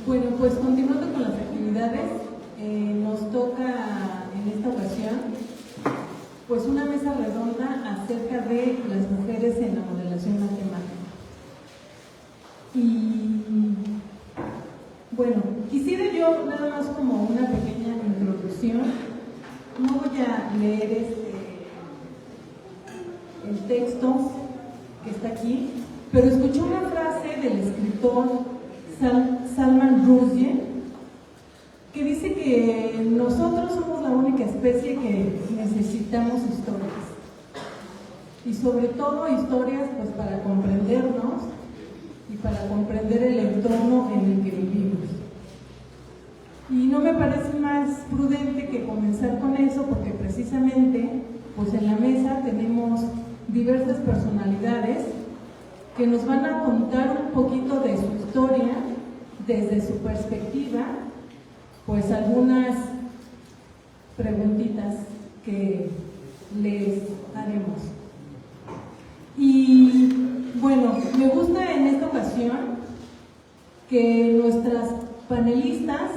Bueno, pues continuando con las actividades, nos toca en esta ocasión pues una mesa redonda acerca de las mujeres en la modelación matemática. Y bueno, quisiera yo nada más como una pequeña introducción. No voy a leer el texto que está aquí, pero escuché una frase del escritor Salman Rushdie, que dice que nosotros somos la única especie que necesitamos historias, y sobre todo historias pues para comprendernos y para comprender el entorno en el que vivimos. Y no me parece más prudente que comenzar con eso, porque precisamente pues en la mesa tenemos diversas personalidades que nos van a contar un poquito de su historia desde su perspectiva, pues algunas preguntitas que les haremos. Y bueno, me gusta en esta ocasión que nuestras panelistas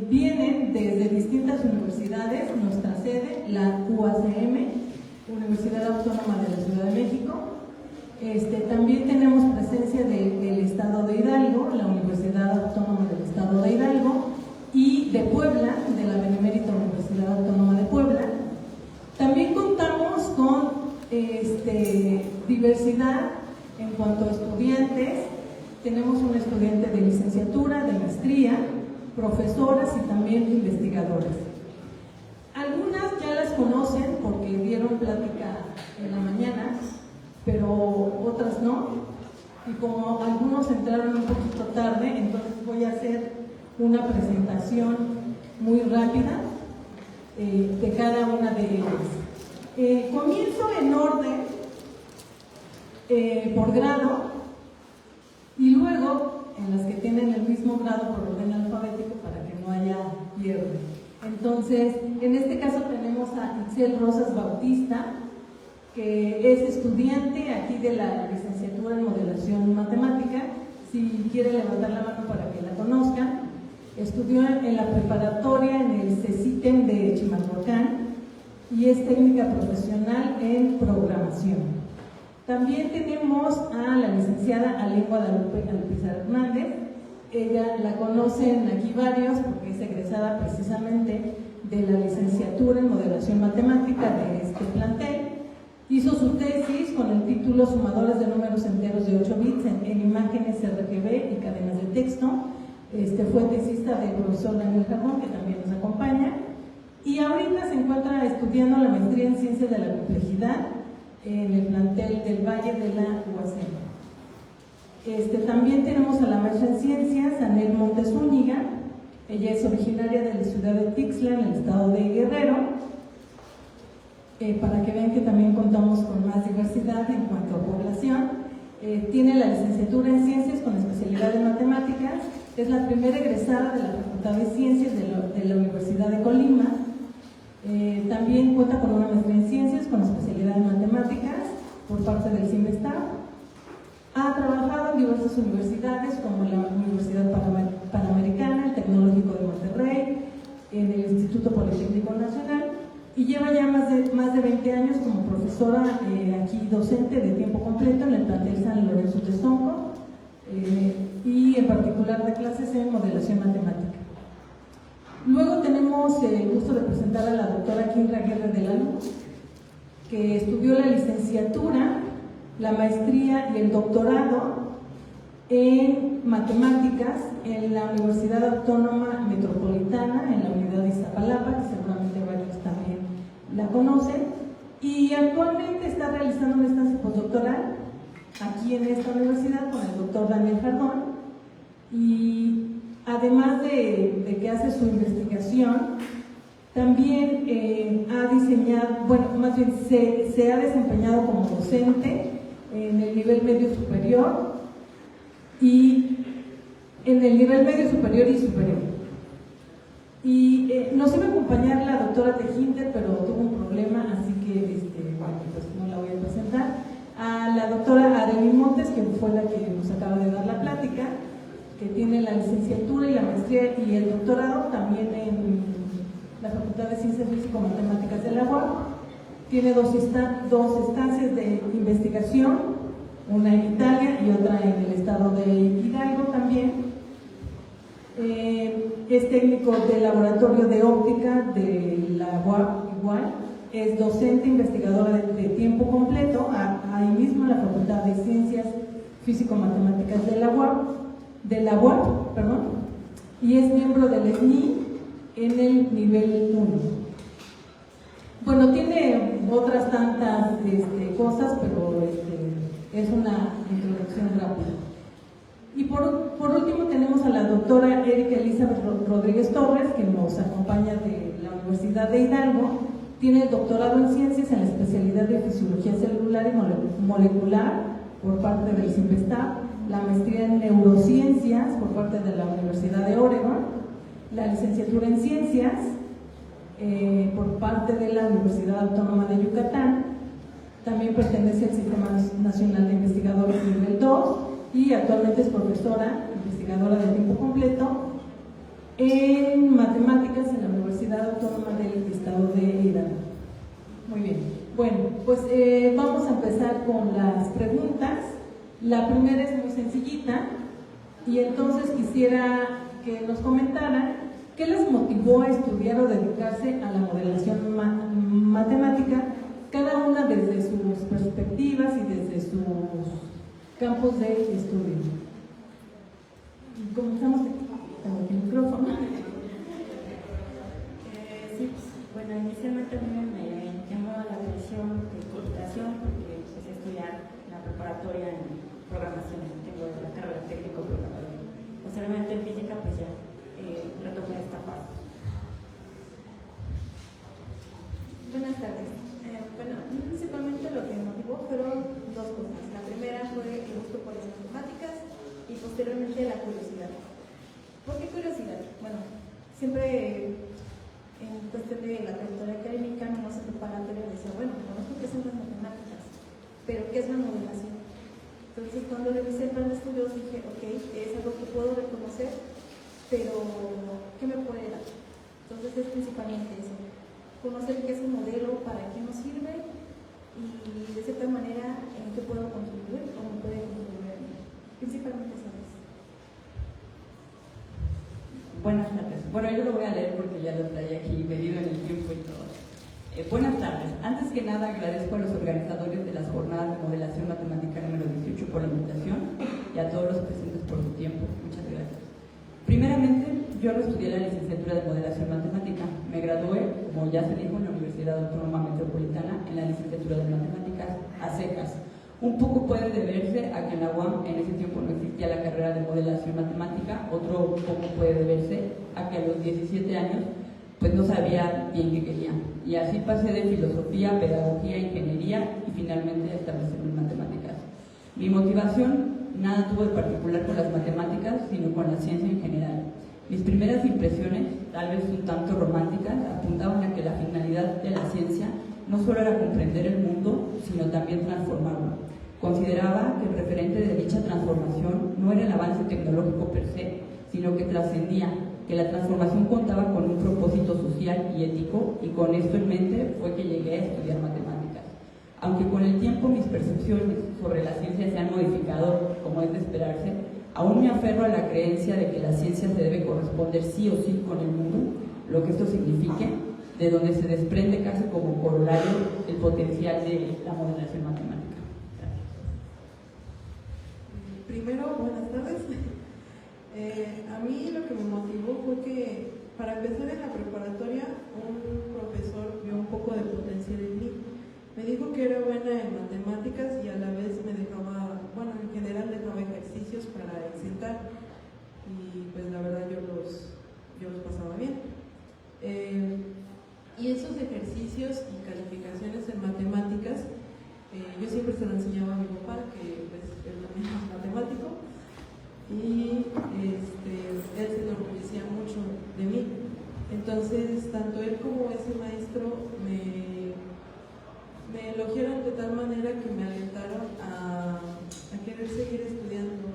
vienen desde distintas universidades. Nuestra sede, la UACM, Universidad Autónoma de la Ciudad de México. También tenemos presencia del Estado de Hidalgo, la Universidad Autónoma del Estado de Hidalgo, y de Puebla, de la Benemérita Universidad Autónoma de Puebla. También contamos con diversidad en cuanto a estudiantes. Tenemos un estudiante de licenciatura, de maestría, profesoras y también investigadoras. Algunas ya las conocen porque dieron plática en la mañana, pero otras no, y como algunos entraron un poquito tarde, entonces voy a hacer una presentación muy rápida de cada una de ellas. Comienzo en orden por grado, y luego en las que tienen el mismo grado por orden alfabético para que no haya pierde. Entonces, en este caso tenemos a Itzel Rosas Bautista, que es estudiante aquí de la licenciatura en modelación matemática. Si quiere levantar la mano para que la conozcan. Estudió en la preparatoria en el CECITEM de Chimalhuacán y es técnica profesional en programación. También tenemos a la licenciada Ale Guadalupe Alpizar Hernández. Ella la conocen aquí varios porque es egresada precisamente de la licenciatura en modelación matemática de este plantel. Hizo su tesis con el título Sumadores de números enteros de 8 bits en imágenes RGB y cadenas de texto. Fue tesista del profesor Daniel Jarrón, que también nos acompaña. Y ahorita se encuentra estudiando la maestría en Ciencias de la Complejidad en el plantel del Valle de la UACM. También tenemos a la maestra en Ciencias, Anel Montes Zúñiga. Ella es originaria de la ciudad de Tixla, en el estado de Guerrero. Para que vean que también contamos con más diversidad en cuanto a población. Tiene la licenciatura en Ciencias con especialidad en Matemáticas. Es la primera egresada de la Facultad de Ciencias de la Universidad de Colima. También cuenta con una maestría en Ciencias con especialidad en Matemáticas por parte del CIMESTAB. Ha trabajado en diversas universidades como la Universidad Panamericana, el Tecnológico de Monterrey, en el Instituto Politécnico Nacional, y lleva ya más de 20 años como profesora aquí docente de tiempo completo en el plantel San Lorenzo de Sonco, y en particular de clases en modelación matemática. Luego tenemos el gusto de presentar a la doctora Kinra Aguirre de la Luz, que estudió la licenciatura, la maestría y el doctorado en matemáticas en la Universidad Autónoma Metropolitana, en la unidad de Iztapalapa, que seguramente varios también la conocen, y actualmente está realizando una estancia postdoctoral aquí en esta universidad con el doctor Daniel Jardón, y además de que hace su investigación, también ha diseñado, bueno, más bien se ha desempeñado como docente en el nivel medio superior y en el nivel medio superior y superior. Y nos iba a acompañar la doctora Tejinder, pero tuvo un problema, así que bueno, pues no la voy a presentar. A la doctora Arely Montes, que fue la que nos acaba de dar la plática, que tiene la licenciatura y la maestría y el doctorado también en la Facultad de Ciencias Físico-Matemáticas de la UAP. Tiene dos estancias de investigación, una en Italia y otra en el estado de Hidalgo también. Es técnico del laboratorio de óptica de la UAP igual. Es docente investigadora de tiempo completo ahí mismo en la Facultad de Ciencias Físico-Matemáticas de la UAP, y es miembro del SNI en el nivel 1. Bueno, tiene otras tantas cosas, pero es una introducción rápida. Y por último tenemos a la doctora Erika Elizabeth Rodríguez Torres, que nos acompaña de la Universidad de Hidalgo. Tiene el doctorado en ciencias en la especialidad de fisiología celular y molecular por parte del CIMBESTAB, la maestría en neurociencias por parte de la Universidad de Oregon, la licenciatura en ciencias por parte de la Universidad Autónoma de Yucatán. También pertenece al Sistema Nacional de Investigadores nivel 2 y actualmente es profesora, investigadora de tiempo completo en matemáticas en la Universidad Autónoma del Estado de Hidalgo. Muy bien. Bueno, pues vamos a empezar con las preguntas. La primera es muy sencillita y entonces quisiera que nos comentaran qué les motivó a estudiar o dedicarse a la modelación matemática, cada una desde sus perspectivas y desde sus campos de estudio. Comenzamos con el micrófono. Sí, bueno, inicialmente a mí me llamó la atención de computación porque empecé a estudiar la preparatoria en programación, tengo la carrera técnico programador. Posteriormente en física, pues ya retomé esta parte. Buenas tardes. Bueno, principalmente lo que me motivó fueron dos cosas. La primera fue el gusto por las matemáticas y posteriormente la curiosidad. ¿Por qué curiosidad? Bueno, siempre en cuestión de la trayectoria académica, no se preparatoria decía, bueno, conozco qué son las matemáticas, pero ¿qué es la modelación? Entonces, cuando revisé el plan de estudios dije, ok, es algo que puedo reconocer, pero ¿qué me puede dar? Entonces es principalmente eso, conocer qué es un modelo, para qué nos sirve y de cierta manera en qué puedo contribuir o me puede contribuir. Principalmente eso es. Buenas tardes. Bueno, yo lo voy a leer porque ya lo traía aquí medido en el tiempo y todo. Buenas tardes. Antes que nada agradezco a los organizadores de las jornadas de modelación matemática número 18 por la invitación y a todos los presentes por su tiempo. Muchas gracias. Primeramente, yo no estudié la licenciatura de modelación matemática. Me gradué, como ya se dijo, en la Universidad Autónoma Metropolitana en la licenciatura de matemáticas a secas. Un poco puede deberse a que en la UAM en ese tiempo no existía la carrera de modelación matemática, otro poco puede deberse a que a los 17 años pues no sabía bien qué quería. Y así pasé de filosofía, pedagogía, ingeniería y finalmente a establecerme en matemáticas. Mi motivación nada tuvo de particular con las matemáticas, sino con la ciencia en general. Mis primeras impresiones, tal vez un tanto románticas, apuntaban a que la finalidad de la ciencia no solo era comprender el mundo, sino también transformarlo. Consideraba que el referente de dicha transformación no era el avance tecnológico per se, sino que trascendía, que la transformación contaba con un propósito social y ético, y con esto en mente fue que llegué a estudiar matemáticas. Aunque con el tiempo mis percepciones sobre la ciencia se han modificado, como es de esperarse, Aún me aferro a la creencia de que la ciencia se debe corresponder sí o sí con el mundo, lo que esto signifique, de donde se desprende casi como corolario el potencial de la modelación matemática. Gracias. Primero, buenas tardes. A mí lo que me motivó fue que para empezar en la preparatoria un profesor vio un poco de potencial en mí. Me dijo que era buena en matemáticas y a la vez me dejaba, bueno, en general dejaba ejercicios para exentar y pues la verdad yo los pasaba bien. Y esos ejercicios y calificaciones en matemáticas, yo siempre se lo enseñaba a mi papá, que pues él también es matemático, y él se enorgullecía mucho de mí. Entonces, tanto él como ese maestro me elogiaron de tal manera que me alentaron a querer seguir estudiando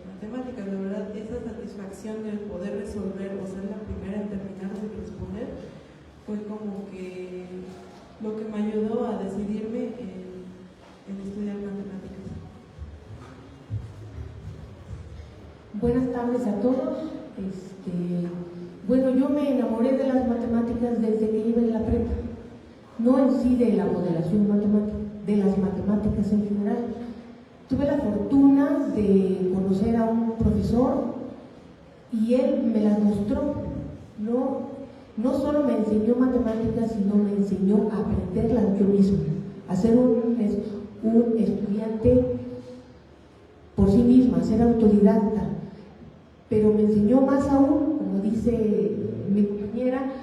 matemáticas. La verdad, esa satisfacción de poder resolver o ser la primera en terminar de responder fue como que lo que me ayudó a decidirme en estudiar matemáticas. Buenas tardes a todos. Bueno, yo me enamoré de las matemáticas desde que iba en la prepa. No en sí de la modelación matemática, de las matemáticas en general. Tuve la fortuna de conocer a un profesor y él me las mostró. No solo me enseñó matemáticas, sino me enseñó a aprenderlas yo mismo, a ser un estudiante por sí misma, a ser autodidacta. Pero me enseñó más aún, como dice mi compañera,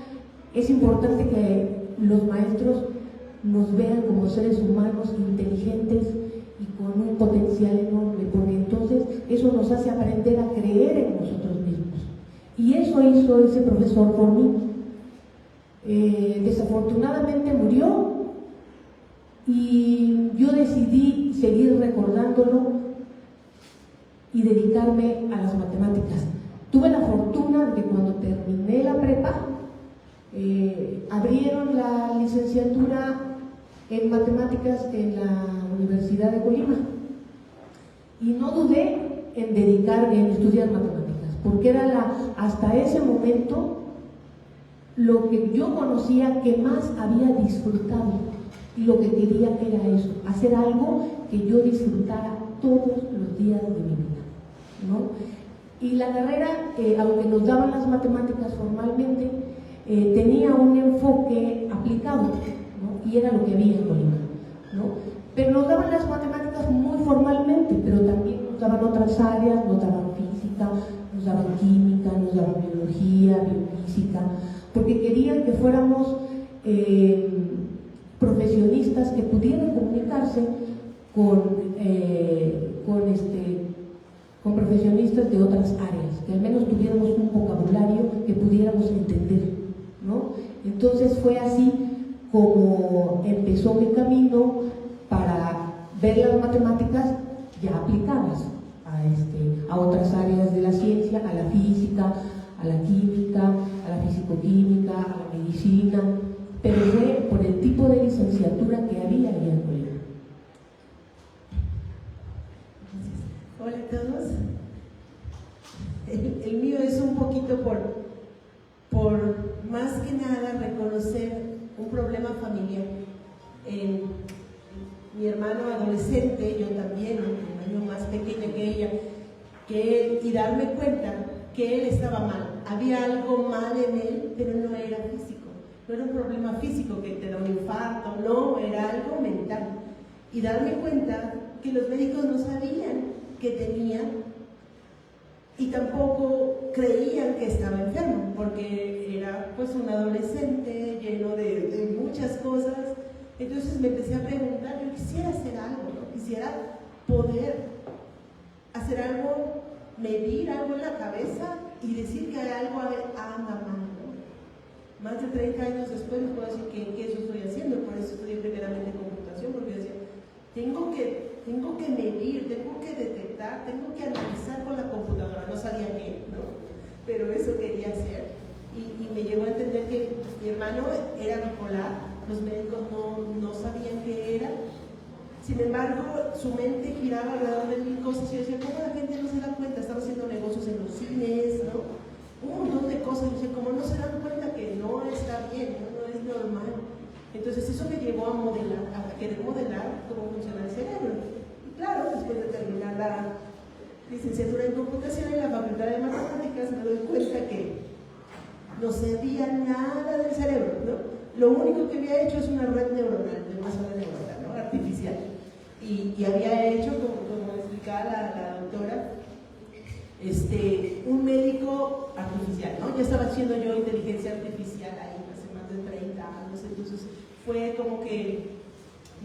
es importante que los maestros nos vean como seres humanos inteligentes y con un potencial enorme, porque entonces eso nos hace aprender a creer en nosotros mismos. Y eso hizo ese profesor por mí. Desafortunadamente murió y yo decidí seguir recordándolo y dedicarme a las matemáticas. Tuve la fortuna de que cuando terminé la prepa, abrieron la licenciatura en matemáticas en la Universidad de Colima y no dudé en dedicarme a estudiar matemáticas, porque era hasta ese momento lo que yo conocía que más había disfrutado y lo que quería era eso, hacer algo que yo disfrutara todos los días de mi vida, ¿no? Y la carrera, aunque nos daban las matemáticas formalmente, tenía un enfoque aplicado, ¿no? Y era lo que había en Colima, ¿no? Pero nos daban las matemáticas muy formalmente, pero también nos daban otras áreas, nos daban física, nos daban química, nos daban biología, biofísica, porque querían que fuéramos profesionistas que pudieran comunicarse con profesionistas de otras áreas, que al menos tuviéramos un vocabulario que pudiéramos entender, ¿no? Entonces fue así como empezó mi camino para ver las matemáticas ya aplicadas a otras áreas de la ciencia, a la física, a la química, a la fisicoquímica, a la medicina, pero fue por el tipo de licenciatura que había allá en Colima. Hola a todos. El mío es un poquito por más que nada reconocer un problema familiar. Mi hermano adolescente, yo también, un año más pequeño que ella, y darme cuenta que él estaba mal. Había algo mal en él, pero no era físico. No era un problema físico que te da un infarto, no, era algo mental. Y darme cuenta que los médicos no sabían que tenía y tampoco creían que estaba enfermo, porque era pues un adolescente lleno de muchas cosas. Entonces me empecé a preguntar, yo quisiera hacer algo, ¿no? Quisiera poder hacer algo, medir algo en la cabeza y decir que algo anda mal, ¿no? Más de 30 años después les puedo decir que eso estoy haciendo. Por eso estudié primeramente computación, porque decía, tengo que medir, tengo que detectar, tengo que analizar con la computadora. No sabía qué, ¿no? Pero eso quería hacer. Y me llevó a entender que mi hermano era bipolar, los médicos no sabían qué era. Sin embargo, su mente giraba alrededor de mil cosas y yo decía, ¿cómo la gente no se da cuenta? Estaba haciendo negocios en los cines, ¿no? Un montón de cosas. Yo decía, ¿cómo no se dan cuenta que no está bien, no es normal? Entonces eso me llevó a modelar, a querer modelar cómo funciona el cerebro. Y claro, después de terminar la licenciatura en computación en la Facultad de Matemáticas, me doy cuenta que no sabía nada del cerebro, ¿no? Lo único que había hecho es una red neuronal, de una sola neurona, ¿no? Artificial. Y había hecho, como explicaba la doctora, un médico artificial, ¿no? Ya estaba haciendo yo inteligencia artificial ahí hace más de 30 años, entonces fue como que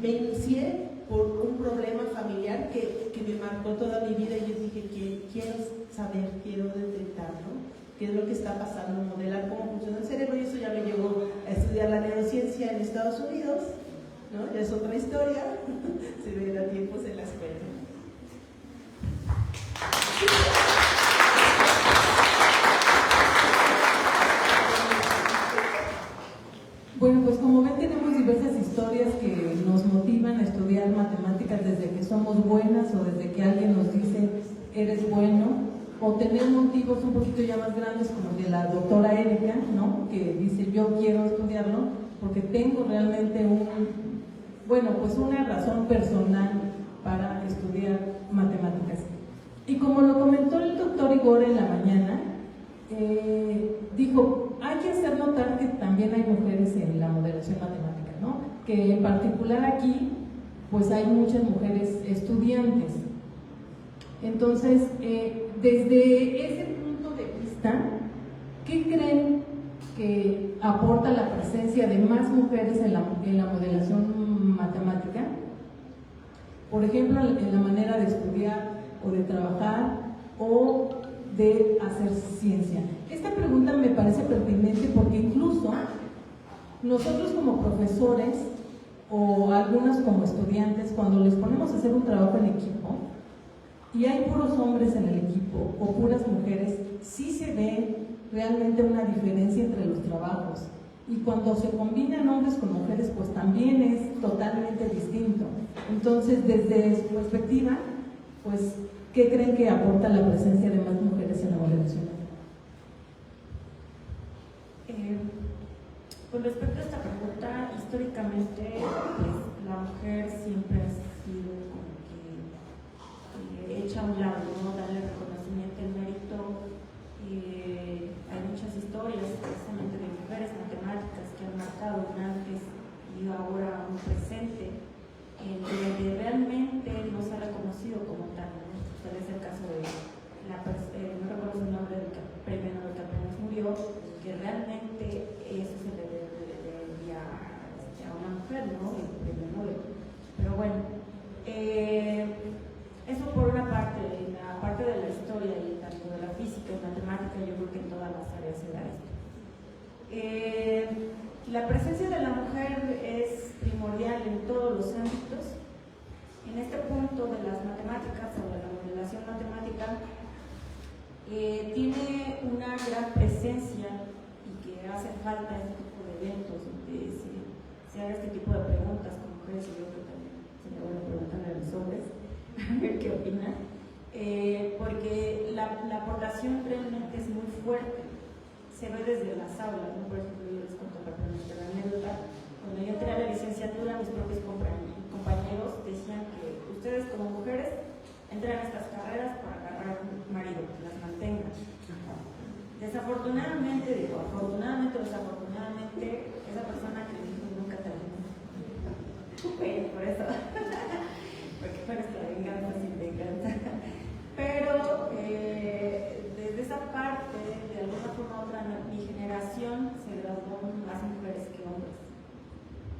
me inicié por un problema familiar que me marcó toda mi vida y yo dije que quiero saber, quiero detectar, ¿no? ¿Qué es lo que está pasando? Modelar cómo funciona el cerebro y eso ya me llevó a estudiar la neurociencia en Estados Unidos, ¿no? Ya es otra historia, se ven a tiempos en la escuela. Bueno, pues como ven tenemos diversas historias que nos motivan a estudiar matemáticas desde que somos buenas o desde que alguien nos dice eres bueno, o tener motivos un poquito ya más grandes como el de la doctora Erika, ¿no? Que dice yo quiero estudiarlo porque tengo realmente una razón personal para estudiar matemáticas. Y como lo comentó el doctor Igor en la mañana, dijo, hay que hacer notar que también hay mujeres en la modelación matemática, ¿no? Que en particular aquí, pues hay muchas mujeres estudiantes. Entonces, desde ese punto de vista, ¿qué creen que aporta la presencia de más mujeres en la modelación matemática? Por ejemplo, en la manera de estudiar o de trabajar o de hacer ciencia. Esta pregunta me parece pertinente porque incluso nosotros como profesores o algunos como estudiantes, cuando les ponemos a hacer un trabajo en equipo y hay puros hombres en el equipo o puras mujeres, sí se ve realmente una diferencia entre los trabajos. Y cuando se combinan hombres con mujeres, pues también es totalmente distinto. Entonces, desde su perspectiva, pues, ¿qué creen que aporta la presencia de más mujeres en la modelación? Con respecto a esta pregunta, históricamente pues, la mujer siempre ha sido como que hecha a un lado, ¿no? Darle reconocimiento, el mérito. Hay muchas historias precisamente de mujeres matemáticas que han marcado un antes y ahora un presente, donde realmente no se ha reconocido como tal, ¿no? Tal es el caso de no recuerdo su nombre del premio Nobel que apenas murió, que realmente eso se le debía a una mujer, ¿no? El premio Nobel. Pero bueno, eso por una parte, en la parte de la historia y tanto de la física y matemática, yo creo que en todas las áreas se da esto. La presencia de la mujer es primordial en todos los ámbitos. En este punto de las matemáticas o de la modelación matemática, tiene una gran presencia y que hace falta este tipo de eventos donde se haga este tipo de preguntas con mujeres, y yo creo que también sería bueno preguntarle a los hombres a ver qué opinan, porque la aportación realmente es muy fuerte, se ve desde las aulas, ¿no? Por ejemplo, yo les cuento rápidamente la anécdota. Cuando yo entré a la licenciatura, mis propios compañeros decían que ustedes como mujeres entran a estas carreras para agarrar un marido, que las mantenga. Desafortunadamente, afortunadamente o desafortunadamente, esa persona que me dijo nunca terminó. Por eso, porque fue nuestra venganza sin venganza. Pero desde esa parte, de alguna forma u otra, mi generación se graduó más mujeres que hombres.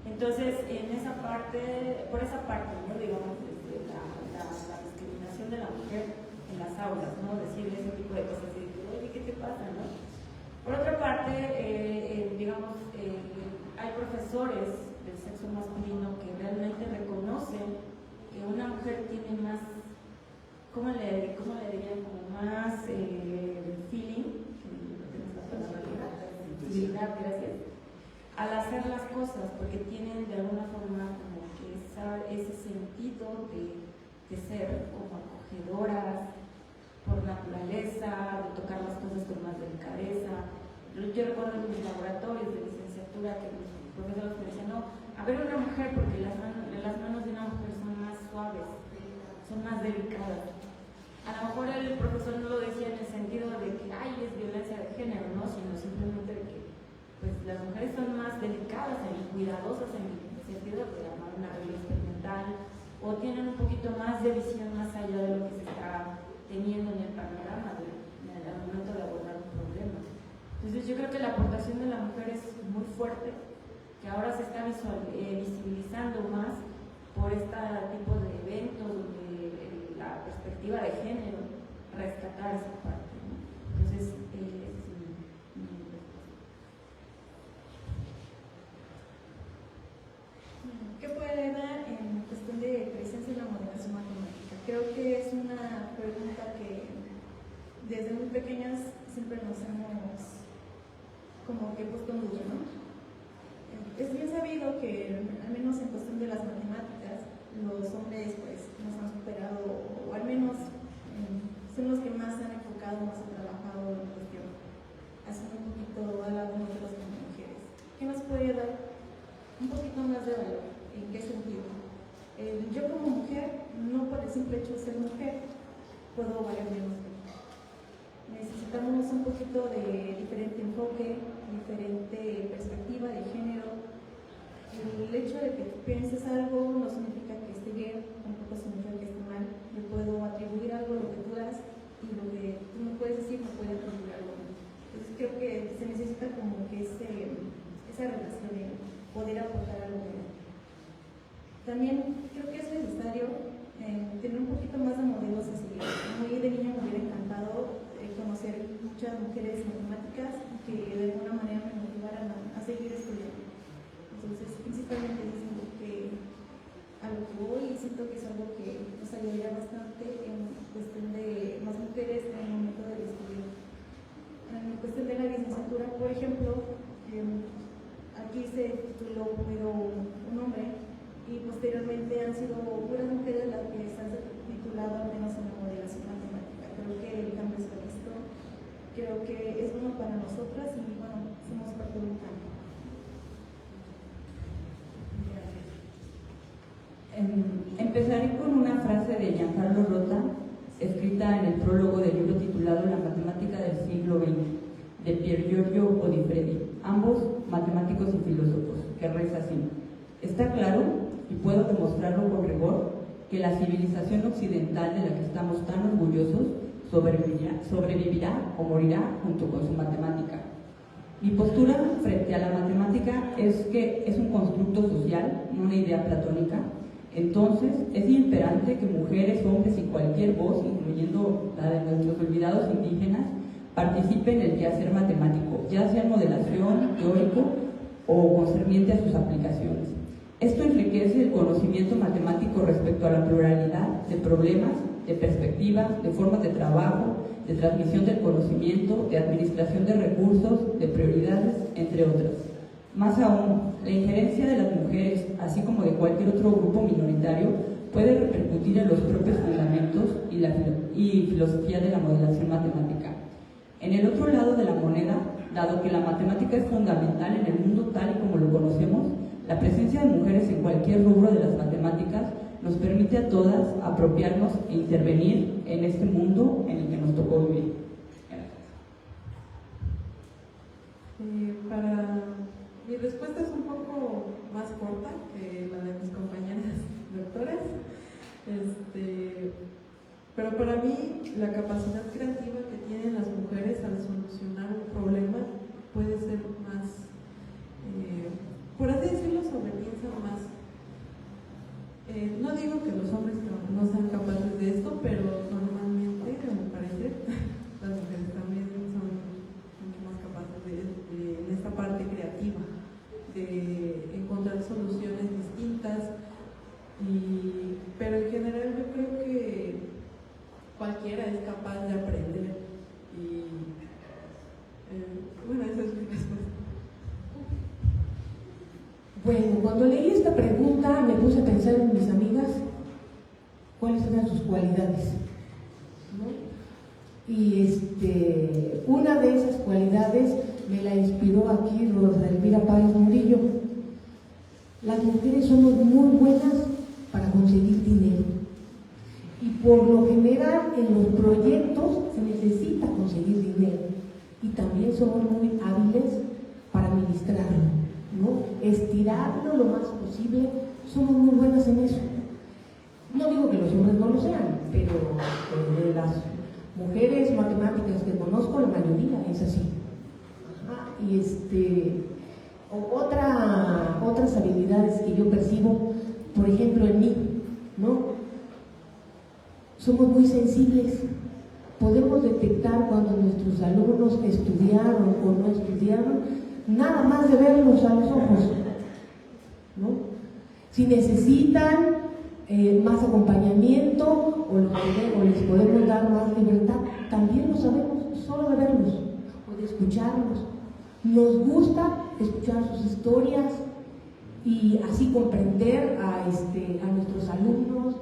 Entonces, en esa parte, por esa parte, ¿no? Digamos, desde la discriminación de la mujer en las aulas, ¿no? Decirle ese tipo de cosas y decir, oye, ¿qué te pasa, no? Por otra parte, digamos, hay profesores del sexo masculino que realmente reconocen que una mujer tiene más, ¿cómo le dirían? Como más feeling, sensibilidad, gracias, al hacer las cosas, porque tienen de alguna forma como que ese sentido de ser como acogedoras por naturaleza, de tocar las cosas con más delicadeza. Yo recuerdo en mis laboratorios de licenciatura que los profesores me decían, no, a ver una mujer, porque las manos de una mujer son más suaves, son más delicadas. A lo mejor el profesor no lo decía en el sentido de que ay, es violencia de género, ¿no? Sino simplemente de que pues, las mujeres son más delicadas y cuidadosas en el sentido de armar una regla experimental, o tienen un poquito más de visión más allá de lo que se está teniendo en el panorama al momento de abordar un problema. Entonces yo creo que la aportación de la mujer es muy fuerte, que ahora se está visibilizando más por este tipo de eventos donde la perspectiva de género, rescatar esa parte, ¿no? Entonces, ¿qué puede dar en cuestión de presencia en la modelación matemática? Creo que es una pregunta que desde muy pequeñas siempre nos hemos como que puesto en duda, ¿no? Es bien sabido que al menos en cuestión de las matemáticas los hombres pues nos han superado, o al menos son los que más se han enfocado, más han trabajado en cuestión, haciendo un poquito a la de nosotros como mujeres. ¿Qué nos puede dar un poquito más de valor? ¿En qué sentido? Yo como mujer, no por el simple hecho de ser mujer, puedo valer menos que tú. Necesitamos un poquito de diferente enfoque, diferente perspectiva de género. El hecho de que tú pienses algo no significa que esté bien, tampoco significa que esté mal. Yo puedo atribuir algo a lo que tú das y lo que tú me puedes decir me puede atribuir algo a mí. Entonces creo que se necesita como que esa relación de poder aportar algo de él. También creo que es necesario tener un poquito más de modelos a seguir. A mí de niña me hubiera encantado conocer muchas mujeres matemáticas que de alguna manera me motivaran a seguir estudiando. Entonces, principalmente diciendo que a lo que voy siento que es algo que nos ayudaría bastante en cuestión de más mujeres en el momento del estudio. En cuestión de la licenciatura, por ejemplo, aquí se tituló primero un hombre y posteriormente han sido puras mujeres las que se han titulado al menos en la modelación matemática. Creo que el cambio se ha visto, creo que es bueno para nosotras y bueno, somos parte de un cambio. Empezaré con una frase de Giancarlo Rota, escrita en el prólogo del libro titulado La matemática del siglo XX, de Pier Giorgio Odifredi, ambos matemáticos y filósofos, que reza así: está claro, y puedo demostrarlo con rigor, que la civilización occidental de la que estamos tan orgullosos sobrevivirá o morirá junto con su matemática. Mi postura frente a la matemática es que es un constructo social, no una idea platónica. Entonces, es imperante que mujeres, hombres y cualquier voz, incluyendo la de nuestros olvidados indígenas, participe en el quehacer matemático, ya sea en modelación, teórico o concerniente a sus aplicaciones. Esto enriquece el conocimiento matemático respecto a la pluralidad de problemas, de perspectiva, de formas de trabajo, de transmisión del conocimiento, de administración de recursos, de prioridades, entre otras. Más aún, la injerencia de las mujeres, así como de cualquier otro grupo minoritario, puede repercutir en los propios fundamentos y filosofía de la modelación matemática. En el otro lado de la moneda, dado que la matemática es fundamental en el mundo tal y como lo conocemos, la presencia de mujeres en cualquier rubro de las matemáticas nos permite a todas apropiarnos e intervenir en este mundo en el que nos tocó vivir. Mi respuesta es un poco más corta que la de mis compañeras doctoras, pero para mí la capacidad creativa que tienen las mujeres al solucionar un problema puede ser más, por así decirlo, sobrepiensan más. No digo que los hombres no sean capaces de esto, pero normalmente, a mi parecer, las mujeres también son mucho más capaces de esta parte creativa, de encontrar soluciones distintas, pero en general yo creo que cualquiera es capaz de aprender y bueno, esa es mi respuesta. Bueno, cuando leí esta pregunta me puse a pensar en mis amigas, cuáles eran sus cualidades, ¿no? Y una de esas cualidades me la inspiró aquí Rosa Elvira Páez Murillo. Las mujeres somos muy buenas para conseguir dinero y por lo general en los proyectos se necesita conseguir dinero y también somos muy hábiles para administrarlo, ¿no? Estirarlo lo más posible, somos muy buenas en eso. No digo que los hombres no lo sean, pero de las mujeres matemáticas que conozco, la mayoría es así. Ajá. Y otras habilidades que yo percibo, por ejemplo en mí, ¿no? Somos muy sensibles. Podemos detectar cuando nuestros alumnos estudiaron o no estudiaron, nada más de verlos a los ojos, ¿no? Si necesitan más acompañamiento o les podemos dar más libertad, también lo sabemos, solo de verlos o de escucharlos. Nos gusta escuchar sus historias y así comprender a nuestros alumnos.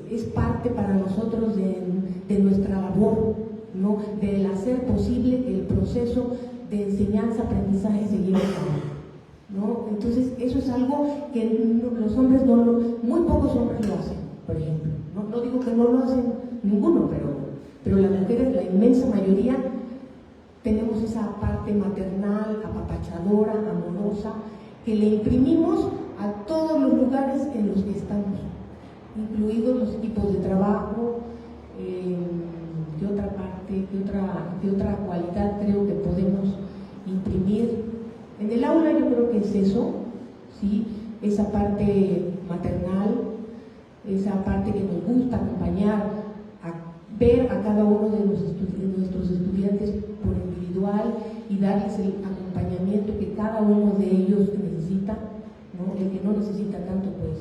Es parte para nosotros de nuestra labor, ¿no? Del hacer posible que el proceso de enseñanza-aprendizaje se lleve a cabo, ¿no? Entonces, eso es algo que los hombres muy pocos hombres lo hacen, por ejemplo. No digo que no lo hacen ninguno, pero las mujeres, la inmensa mayoría, tenemos esa parte maternal, apapachadora, amorosa, que le imprimimos a todos los lugares en los que estamos, incluidos los equipos de trabajo. ¿Qué otra cualidad creo que podemos imprimir? En el aula yo creo que es eso, ¿sí? Esa parte maternal, esa parte que nos gusta acompañar, ver a cada uno de nuestros estudiantes por individual y darles el acompañamiento que cada uno de ellos necesita, ¿no? El que no necesita tanto, pues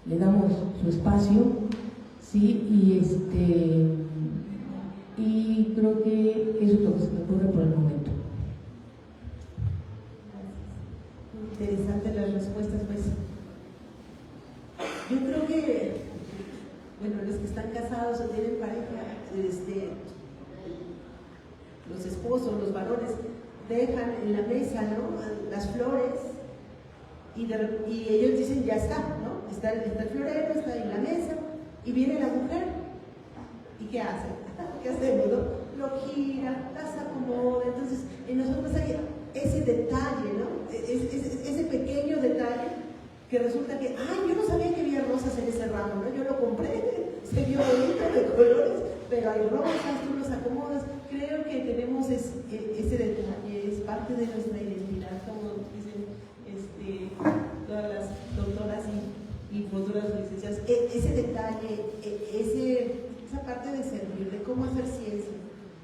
le damos su espacio, ¿sí? Y creo que eso es lo que se me ocurre por el momento. Interesantes las respuestas, pues. Yo creo que, bueno, los que están casados o tienen pareja, los esposos, los varones, dejan en la mesa, ¿no? Las flores y ellos dicen, ya está, ¿no? Está el florero, está en la mesa y viene la mujer. ¿Y qué hace? ¿Qué hacemos, no? Lo gira, las acomoda. Entonces, en nosotros hay ese detalle, ¿no? Ese pequeño detalle que resulta que, yo no sabía que había rosas en ese ramo, ¿no? Yo lo compré, se vio bonito de colores, pero hay rosas, tú los acomodas. Creo que tenemos ese detalle, es parte de nuestra identidad, como dicen todas las doctoras y futuras licenciadas. Ese detalle, esa parte de servir, de cómo hacer ciencia.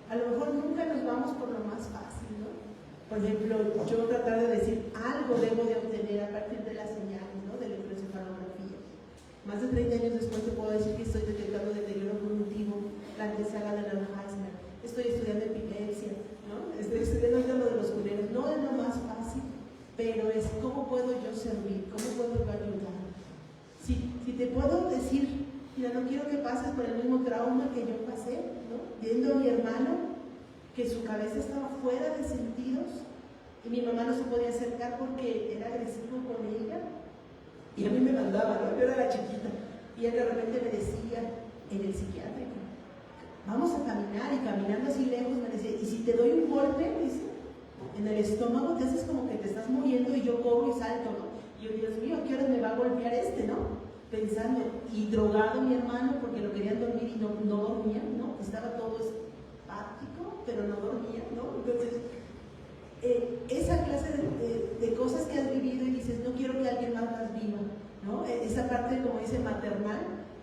A lo mejor nunca nos vamos por lo más fácil, ¿no? Por ejemplo, yo tratar de decir algo debo de obtener a partir de las señales, ¿no? De la electroencefalografía. Más de 30 años después te puedo decir que estoy detectando deterioro cognitivo, la antesala de Alzheimer, estoy estudiando epilepsia, ¿no? Estoy estudiando lo de los culeros. No es lo más fácil, pero es cómo puedo yo servir, cómo puedo yo ayudar. Si te puedo decir, mira, no quiero que pases por el mismo trauma que yo pasé, ¿no? Viendo a mi hermano que su cabeza estaba fuera de sentidos y mi mamá no se podía acercar porque era agresivo con ella y a mí me mandaba, ¿no? Yo era la chiquita y él de repente me decía en el psiquiátrico, vamos a caminar, y caminando así lejos me decía, y si te doy un golpe, me dice, en el estómago te haces como que te estás muriendo y yo corro y salto, ¿no? Y yo, Dios mío, ¿qué horas me va a golpear ¿no? Pensando, y drogado mi hermano porque lo querían dormir y no dormía, ¿no? Estaba todo espático, pero no dormía, ¿no? Entonces, esa clase de cosas que has vivido y dices, no quiero que alguien más las viva, ¿no? Esa parte, como dice, maternal,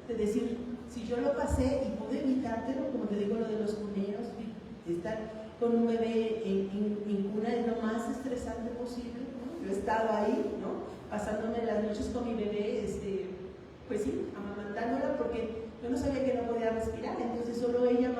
de decir, si yo lo pasé y pude evitártelo, como te digo, lo de los cuneros, estar con un bebé en cuna es lo más estresante posible, ¿no? Yo he estado ahí, ¿no? Pasándome las noches con mi bebé, pues sí, amamantándola porque yo no sabía que no podía respirar, entonces solo ella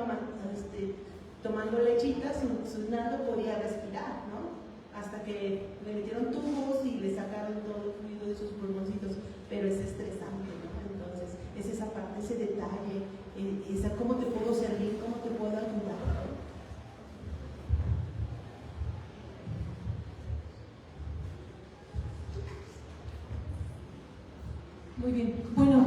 tomando lechita, sonando, podía respirar, ¿no? hasta que le metieron tubos y le sacaron todo el fluido de sus pulmoncitos, pero es estresante, ¿no? Entonces, es esa parte, ese detalle, esa cómo te puedo servir, cómo te puedo ayudar. Muy bien. Bueno,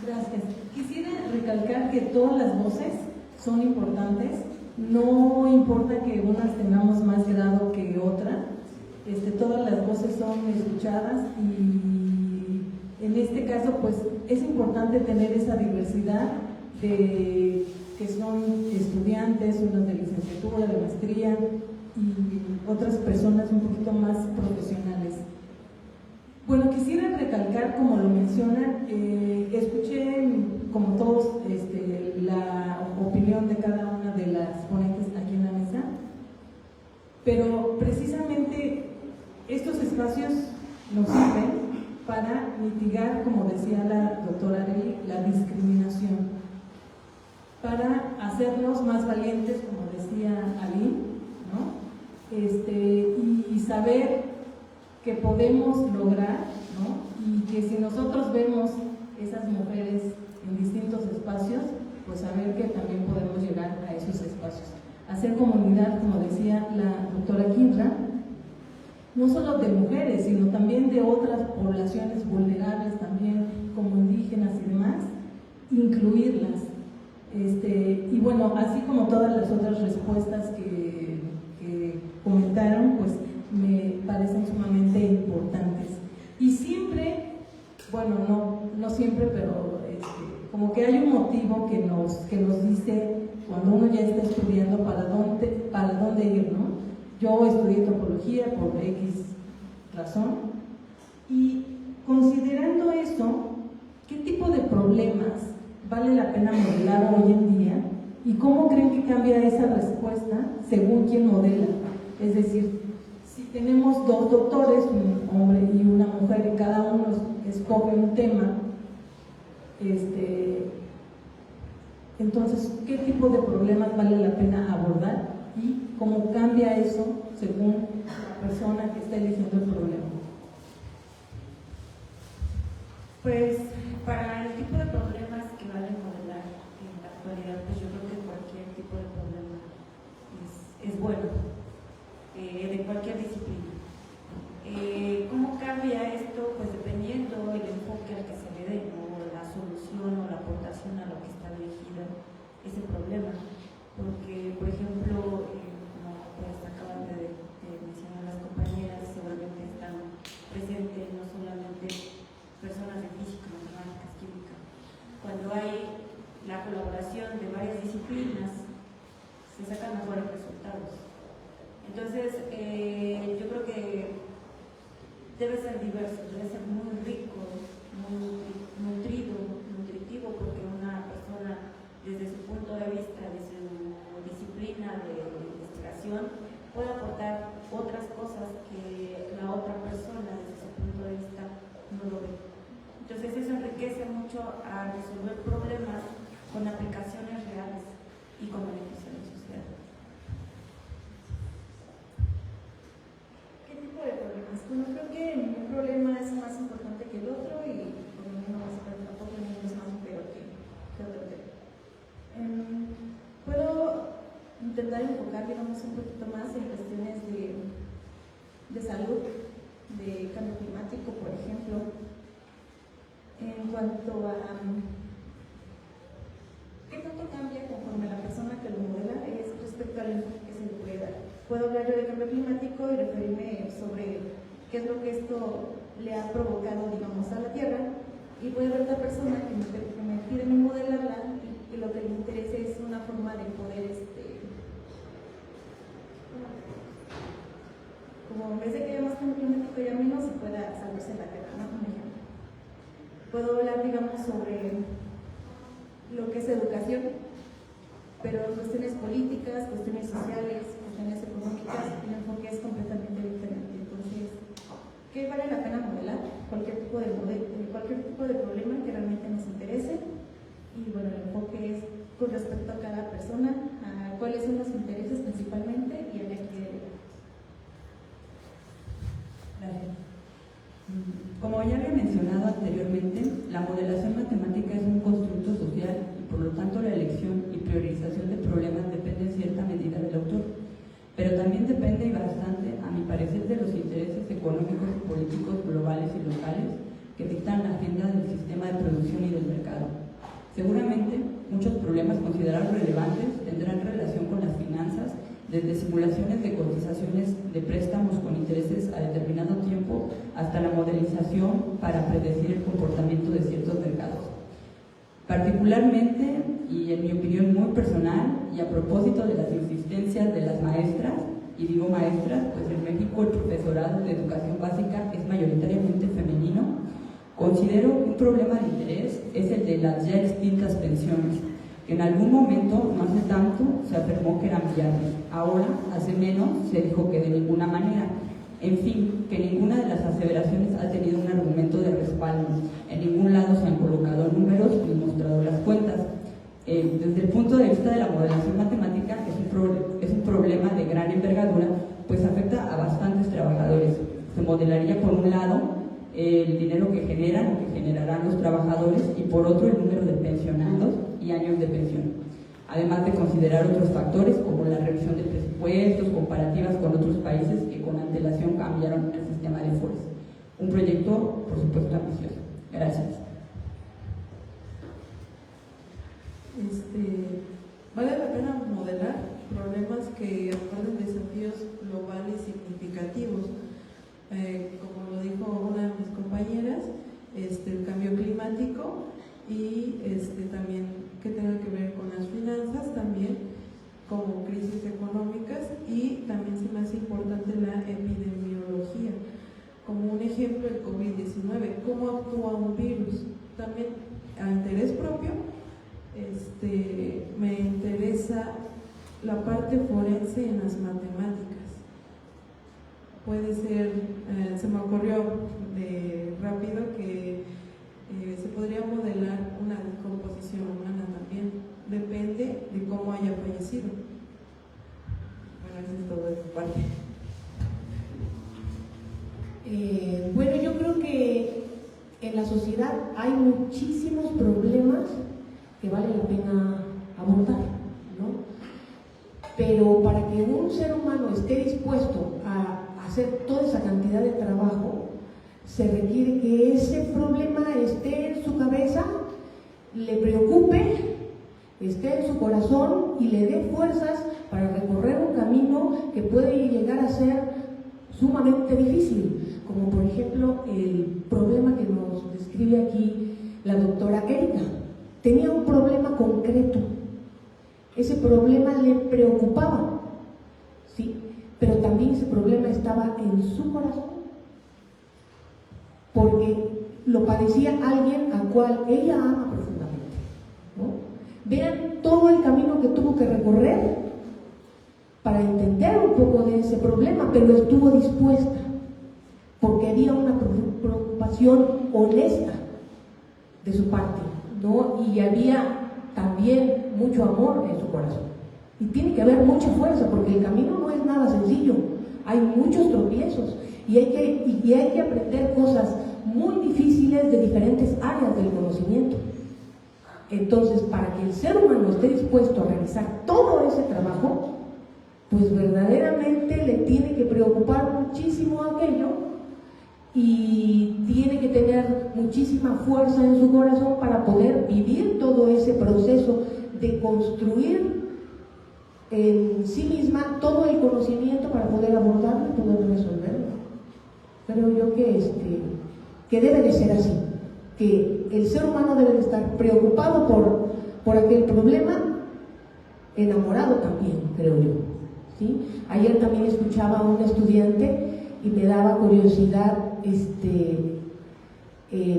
gracias. Quisiera recalcar que todas las voces son importantes. No importa que unas tengamos más grado que otra. Todas las voces son escuchadas y en este caso pues es importante tener esa diversidad de que son estudiantes, unos de licenciatura, de maestría y otras personas un poquito más profesionales. Bueno, quisiera recalcar, como lo mencionan, escuché como todos la opinión de cada una de las ponentes aquí en la mesa, pero precisamente estos espacios nos sirven para mitigar, como decía la doctora Arely, la discriminación, para hacernos más valientes, como decía Ali, ¿no? Y saber que podemos lograr, ¿no? Y que si nosotros vemos esas mujeres en distintos espacios, pues saber que también podemos llegar a esos espacios. Hacer comunidad, como decía la doctora Quintra, no solo de mujeres, sino también de otras poblaciones vulnerables, también como indígenas y demás, incluirlas. Y bueno, así como todas las otras respuestas que comentaron, pues me parecen sumamente importantes. Y siempre, bueno, no siempre, pero como que hay un motivo que nos dice cuando uno ya está estudiando para dónde ir, ¿no? Yo estudié topología por X razón y considerando eso, ¿qué tipo de problemas vale la pena modelar hoy en día y cómo creen que cambia esa respuesta según quién modela? Es decir, si tenemos dos doctores, un hombre y una mujer, y cada uno escoge un tema, entonces, ¿qué tipo de problemas vale la pena abordar y cómo cambia eso según la persona que está eligiendo el problema? Pues para el tipo de problemas que vale modelar en la actualidad, pues yo creo que cualquier tipo de problema es bueno, de cualquier disciplina. ¿Cómo cambia esto? Pues dependiendo del enfoque al que se le dé, ¿no? La solución o la aportación a lo que está dirigido ese problema. Porque, por ejemplo, como pues acaban de mencionar las compañeras, seguramente están presentes no solamente personas de física, matemáticas, química. Cuando hay la colaboración de varias disciplinas, se sacan mejores resultados. Entonces, yo creo que debe ser diverso, debe ser muy rico, muy nutritivo, porque una persona, desde su punto de vista, de su disciplina de investigación, puede aportar otras cosas que la otra persona, desde su punto de vista, no lo ve. Entonces eso enriquece mucho a resolver problemas con aplicaciones reales y con beneficios sociales. ¿Qué tipo de problemas? Bueno, creo que ningún problema es más importante que el otro y por lo menos tampoco ninguno es más peor que otro tema. Puedo intentar enfocar, digamos, un poquito más en cuestiones de salud, de cambio climático, por ejemplo. En cuanto a qué tanto cambia conforme la persona que lo modela es respecto al enfoque que se le puede dar. Puedo hablar yo de cambio climático y referirme sobre qué es lo que esto le ha provocado, digamos, a la Tierra, y puede haber otra persona que me pide modelarla y lo que le interesa es una forma de poder, como en vez de que haya más cambio climático y haya menos, se pueda salvarse la Tierra, ¿no? Un ejemplo. Puedo hablar, digamos, sobre lo que es educación, pero cuestiones políticas, cuestiones sociales, cuestiones económicas, el enfoque es completamente diferente. Entonces, ¿qué vale la pena modelar? Cualquier tipo de problema que realmente nos interese Y bueno, el enfoque es con respecto a cada persona, a cuáles son los intereses principalmente y a qué quiere llegar. Gracias. Como ya había mencionado anteriormente, la modelación matemática es un constructo social y por lo tanto la elección y priorización de problemas depende en cierta medida del autor, pero también depende y bastante, a mi parecer, de los intereses económicos y políticos globales y locales que dictan la agenda del sistema de producción y del mercado. Seguramente muchos problemas considerados relevantes tendrán relación con las finanzas, desde simulaciones de cotizaciones de préstamos con intereses a determinado tiempo hasta la modelización para predecir el comportamiento de ciertos mercados. Particularmente, y en mi opinión muy personal, y a propósito de las insistencias de las maestras, y digo maestras, pues en México el profesorado de educación básica es mayoritariamente femenino, considero que un problema de interés es el de las ya extintas pensiones, que en algún momento, no hace tanto, se afirmó que eran viables. Ahora, hace menos, se dijo que de ninguna manera. En fin, que ninguna de las aseveraciones ha tenido un argumento de respaldo. En ningún lado se han colocado números ni mostrado las cuentas. Desde el punto de vista de la modelación matemática, es un problema de gran envergadura, pues afecta a bastantes trabajadores. Se modelaría por un lado el dinero que generan o que generarán los trabajadores y por otro el número de pensionados y años de pensión, además de considerar otros factores como la revisión de presupuestos, comparativas con otros países que con antelación cambiaron el sistema de esfuerzo. Un proyecto, por supuesto, ambicioso. Gracias. Vale la pena modelar problemas que abordan desafíos globales significativos. Como lo dijo una de mis compañeras, el cambio climático y también que tenga que ver con las finanzas, también como crisis económicas, y también se me hace importante la epidemiología. Como un ejemplo, el COVID-19, cómo actúa un virus. También a interés propio, me interesa la parte forense en las matemáticas. Puede ser, se me ocurrió rápido que se podría modelar una descomposición humana también, depende de cómo haya fallecido. Bueno, eso es todo de mi parte. Bueno, yo creo que en la sociedad hay muchísimos problemas que vale la pena abordar, ¿no? Pero para que un ser humano esté dispuesto a hacer toda esa cantidad de trabajo, se requiere que ese problema esté en su cabeza, le preocupe, esté en su corazón y le dé fuerzas para recorrer un camino que puede llegar a ser sumamente difícil, como por ejemplo el problema que nos describe aquí la doctora Erika. Tenía un problema concreto, ese problema le preocupaba, ¿sí? Pero también ese problema estaba en su corazón, porque lo padecía alguien al cual ella ama profundamente, ¿no? Vean todo el camino que tuvo que recorrer para entender un poco de ese problema, pero estuvo dispuesta, porque había una preocupación honesta de su parte, ¿no? Y había también mucho amor en su corazón. Y tiene que haber mucha fuerza, porque el camino no es nada sencillo, hay muchos tropiezos y hay que aprender cosas muy difíciles de diferentes áreas del conocimiento. Entonces, para que el ser humano esté dispuesto a realizar todo ese trabajo, pues verdaderamente le tiene que preocupar muchísimo aquello y tiene que tener muchísima fuerza en su corazón para poder vivir todo ese proceso de construir en sí misma todo el conocimiento para poder abordarlo y poder resolverlo. Creo yo que debe de ser así, que el ser humano debe de estar preocupado por aquel problema, enamorado también, creo yo, ¿sí? Ayer también escuchaba a un estudiante y me daba curiosidad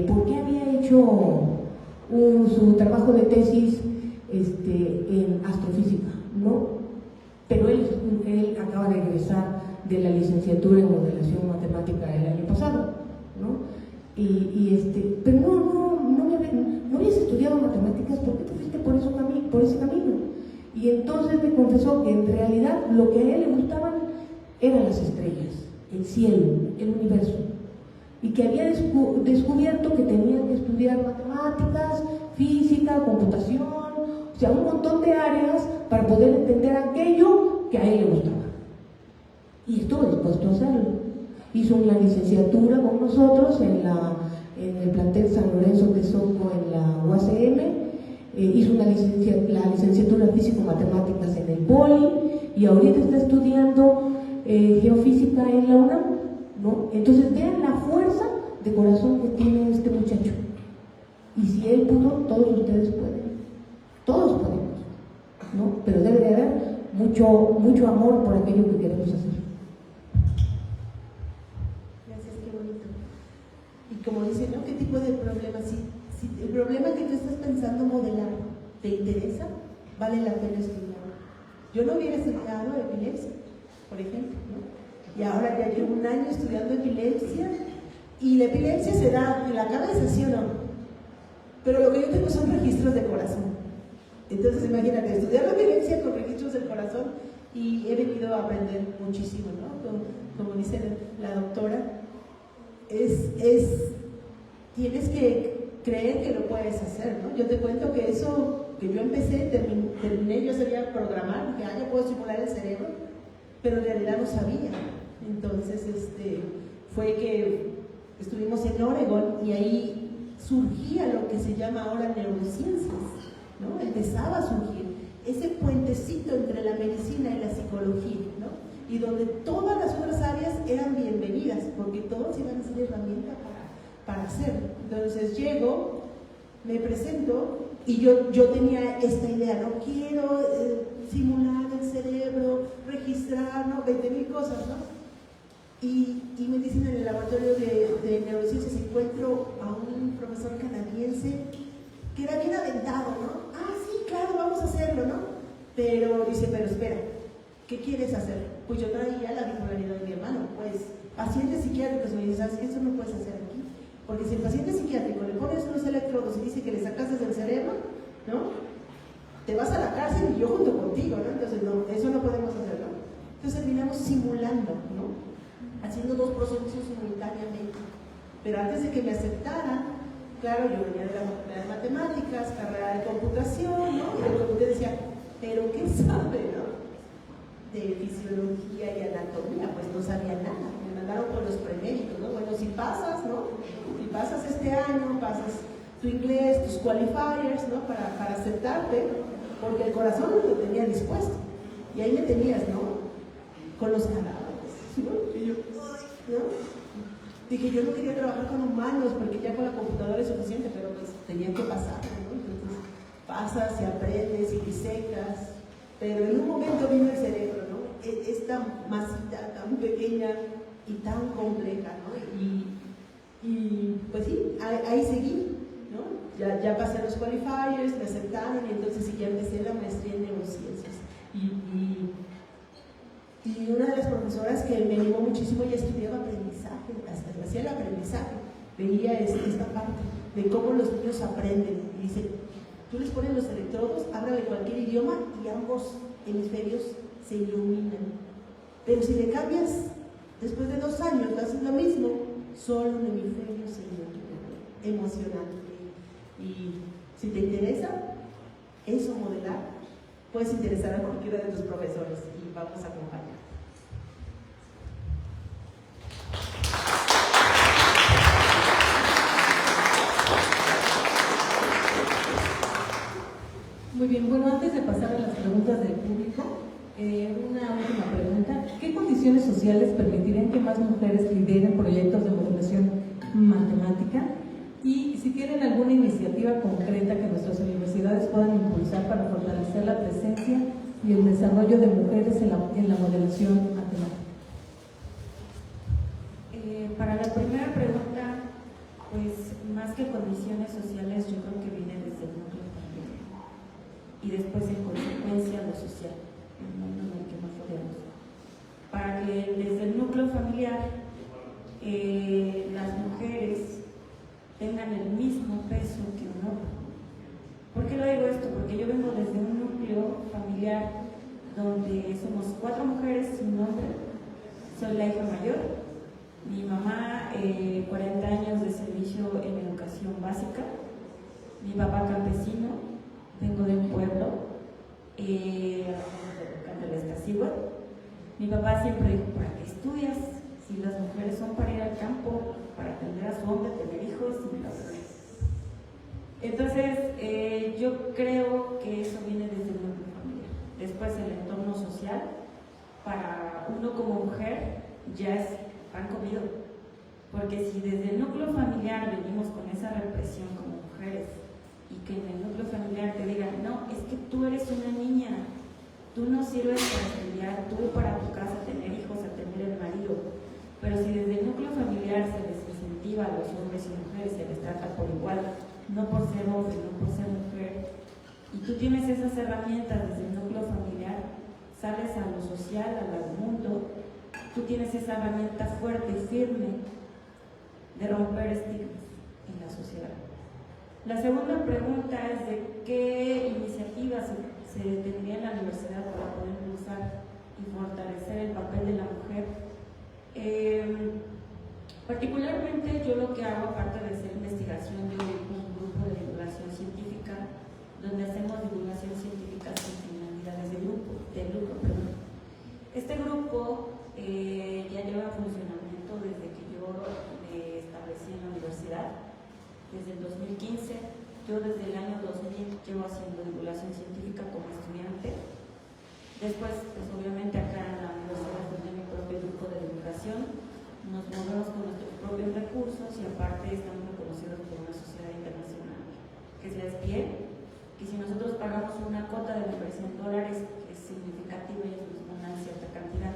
por qué había hecho su trabajo de tesis en astrofísica, ¿no? Pero él acaba de egresar de la licenciatura en modelación matemática el año pasado, ¿no? Pero ¿no habías estudiado matemáticas? ¿Por qué te fuiste por ese camino? Y entonces me confesó que en realidad lo que a él le gustaban eran las estrellas, el cielo, el universo, y que había descubierto que tenía que estudiar matemáticas, física, computación, o sea, un montón de áreas para poder entender aquello que a él le gustaba. Y estuvo dispuesto a hacerlo. Hizo una licenciatura con nosotros en el plantel San Lorenzo de Soco en la UACM, hizo la licenciatura en Físico-Matemáticas en el POLI y ahorita está estudiando Geofísica en la UNAM, ¿no? Entonces vean la fuerza de corazón que tiene este muchacho. Y si él pudo, todos ustedes pueden. Todos podemos, ¿no? Pero debe de haber mucho amor por aquello que queremos hacer. Gracias, qué bonito. Y como dice, ¿no? ¿Qué tipo de problema? Si el problema que tú estás pensando modelar te interesa, vale la pena estudiar. Yo no hubiera estudiado epilepsia, por ejemplo, ¿no? Y ahora ya llevo un año estudiando epilepsia, y la epilepsia se da en la cabeza, ¿sí o no? Pero lo que yo tengo son registros de corazón. Entonces, imagínate, estudiar la epilepsia con registros del corazón, y he venido a aprender muchísimo, ¿no? Como dice la doctora, tienes que creer que lo puedes hacer, ¿no? Yo te cuento que eso que yo empecé, terminé, yo sabía programar, que yo puedo simular el cerebro, pero en realidad no sabía. Entonces, fue que estuvimos en Oregon y ahí surgía lo que se llama ahora neurociencias, ¿no? Empezaba a surgir ese puentecito entre la medicina y la psicología, ¿no? Y donde todas las otras áreas eran bienvenidas, porque todos iban a ser herramientas para hacer. Entonces llego, me presento, y yo tenía esta idea, ¿no? Quiero simular el cerebro, registrar, ¿no? 20,000 cosas, ¿no? Y me dicen en el laboratorio de neurociencias, encuentro a un profesor canadiense que era bien aventado, ¿no? Ah, sí, claro, vamos a hacerlo, ¿no? Pero dice, pero espera, ¿qué quieres hacer? Pues yo traía la bipolaridad de mi hermano, pues pacientes psiquiátricos me dicen, ¿sabes qué? Eso no puedes hacer aquí, porque si el paciente psiquiátrico le pones unos electrodos y dice que le sacaste del cerebro, ¿no? Te vas a la cárcel y yo junto contigo, ¿no? Entonces, no, eso no podemos hacerlo. Entonces terminamos simulando, ¿no? Haciendo dos procesos simultáneamente. Pero antes de que me aceptaran, claro, yo venía de la facultad de matemáticas, carrera de computación, ¿no? Y el comité decía, ¿pero qué sabe, no? De fisiología y anatomía, pues no sabía nada. Me mandaron con los preméritos, ¿no? Bueno, si pasas, ¿no? Si pasas este año, pasas tu inglés, tus qualifiers, ¿no? Para aceptarte, porque el corazón no lo tenía dispuesto. Y ahí me tenías, ¿no? Con los cadáveres, ¿no? Y yo, ¿no? Dije, yo no quería trabajar con humanos, porque ya con la computadora es suficiente, pero pues tenía que pasar, ¿no? Entonces, pasas y aprendes y disecas, pero en un momento vino el cerebro, ¿no? Esta masita tan pequeña y tan compleja, ¿no? Y pues sí, ahí seguí, ¿no? Ya pasé los qualifiers, me aceptaron, y entonces sí, ya empecé la maestría en neurociencias. Y una de las profesoras que me animó muchísimo, ella estudiaba aprendizaje, hacía el aprendizaje, veía esta parte de cómo los niños aprenden. Y dice, tú les pones los electrodos, habla de cualquier idioma y ambos hemisferios se iluminan. Pero si le cambias, después de 2 años, haces lo mismo, solo un hemisferio se ilumina, emocionante. Y si te interesa eso modelar, puedes interesar a cualquiera de tus profesores y vamos a acompañar. Muy bien, bueno, antes de pasar a las preguntas del público, una última pregunta. ¿Qué condiciones sociales permitirían que más mujeres lideren proyectos de modulación matemática? Y si tienen alguna iniciativa concreta que nuestras universidades puedan impulsar para fortalecer la presencia y el desarrollo de mujeres en la modelación matemática. Para la primera pregunta, pues más que condiciones sociales, yo creo que viene desde el núcleo familiar y después en consecuencia lo social, el mundo en el que nos rodeamos. Para que desde el núcleo familiar las mujeres tengan el mismo peso que un hombre. ¿Por qué lo digo esto? Porque yo vengo desde un núcleo familiar donde somos 4 mujeres y un hombre. Soy la hija mayor. Mi mamá, 40 años de servicio en educación básica. Mi papá campesino. Vengo de un pueblo, del Escazigüe. Mi papá siempre dijo, ¿para qué estudias? Si las mujeres son para ir al campo, para atender a su hombre, tener hijos y bla, bla, bla. Entonces, yo creo que eso viene desde el núcleo familiar. Después, el entorno social, para uno como mujer, ya es pan comido. Porque si desde el núcleo familiar venimos con esa represión como mujeres y que en el núcleo familiar te digan, no, es que tú eres una niña, tú no sirves para estudiar, tú para tu casa tener hijos, a tener el marido. Pero si desde el núcleo familiar se les incentiva a los hombres y mujeres, se les trata por igual, no por ser hombre, no por ser mujer, y tú tienes esas herramientas desde el núcleo familiar, sales a lo social, al mundo, tú tienes esa herramienta fuerte y firme de romper estigmas en la sociedad. La segunda pregunta es de qué iniciativas se tendría en la universidad para poder impulsar y fortalecer el papel de la mujer. Particularmente yo lo que hago, aparte de hacer investigación, yo dirijo un grupo de divulgación científica donde hacemos divulgación científica sin finalidades de lucro. Este grupo ya lleva funcionamiento desde que yo me establecí en la universidad, desde el 2015. Yo desde el año 2000 llevo haciendo divulgación científica como estudiante. Después, pues obviamente acá en la universidad tengo mi propio grupo de divulgación. Nos movemos con nuestros propios recursos y aparte estamos reconocidos por una sociedad internacional que se despide, y si nosotros pagamos una cuota de membresía en dólares que es significativa y nos dan cierta cantidad.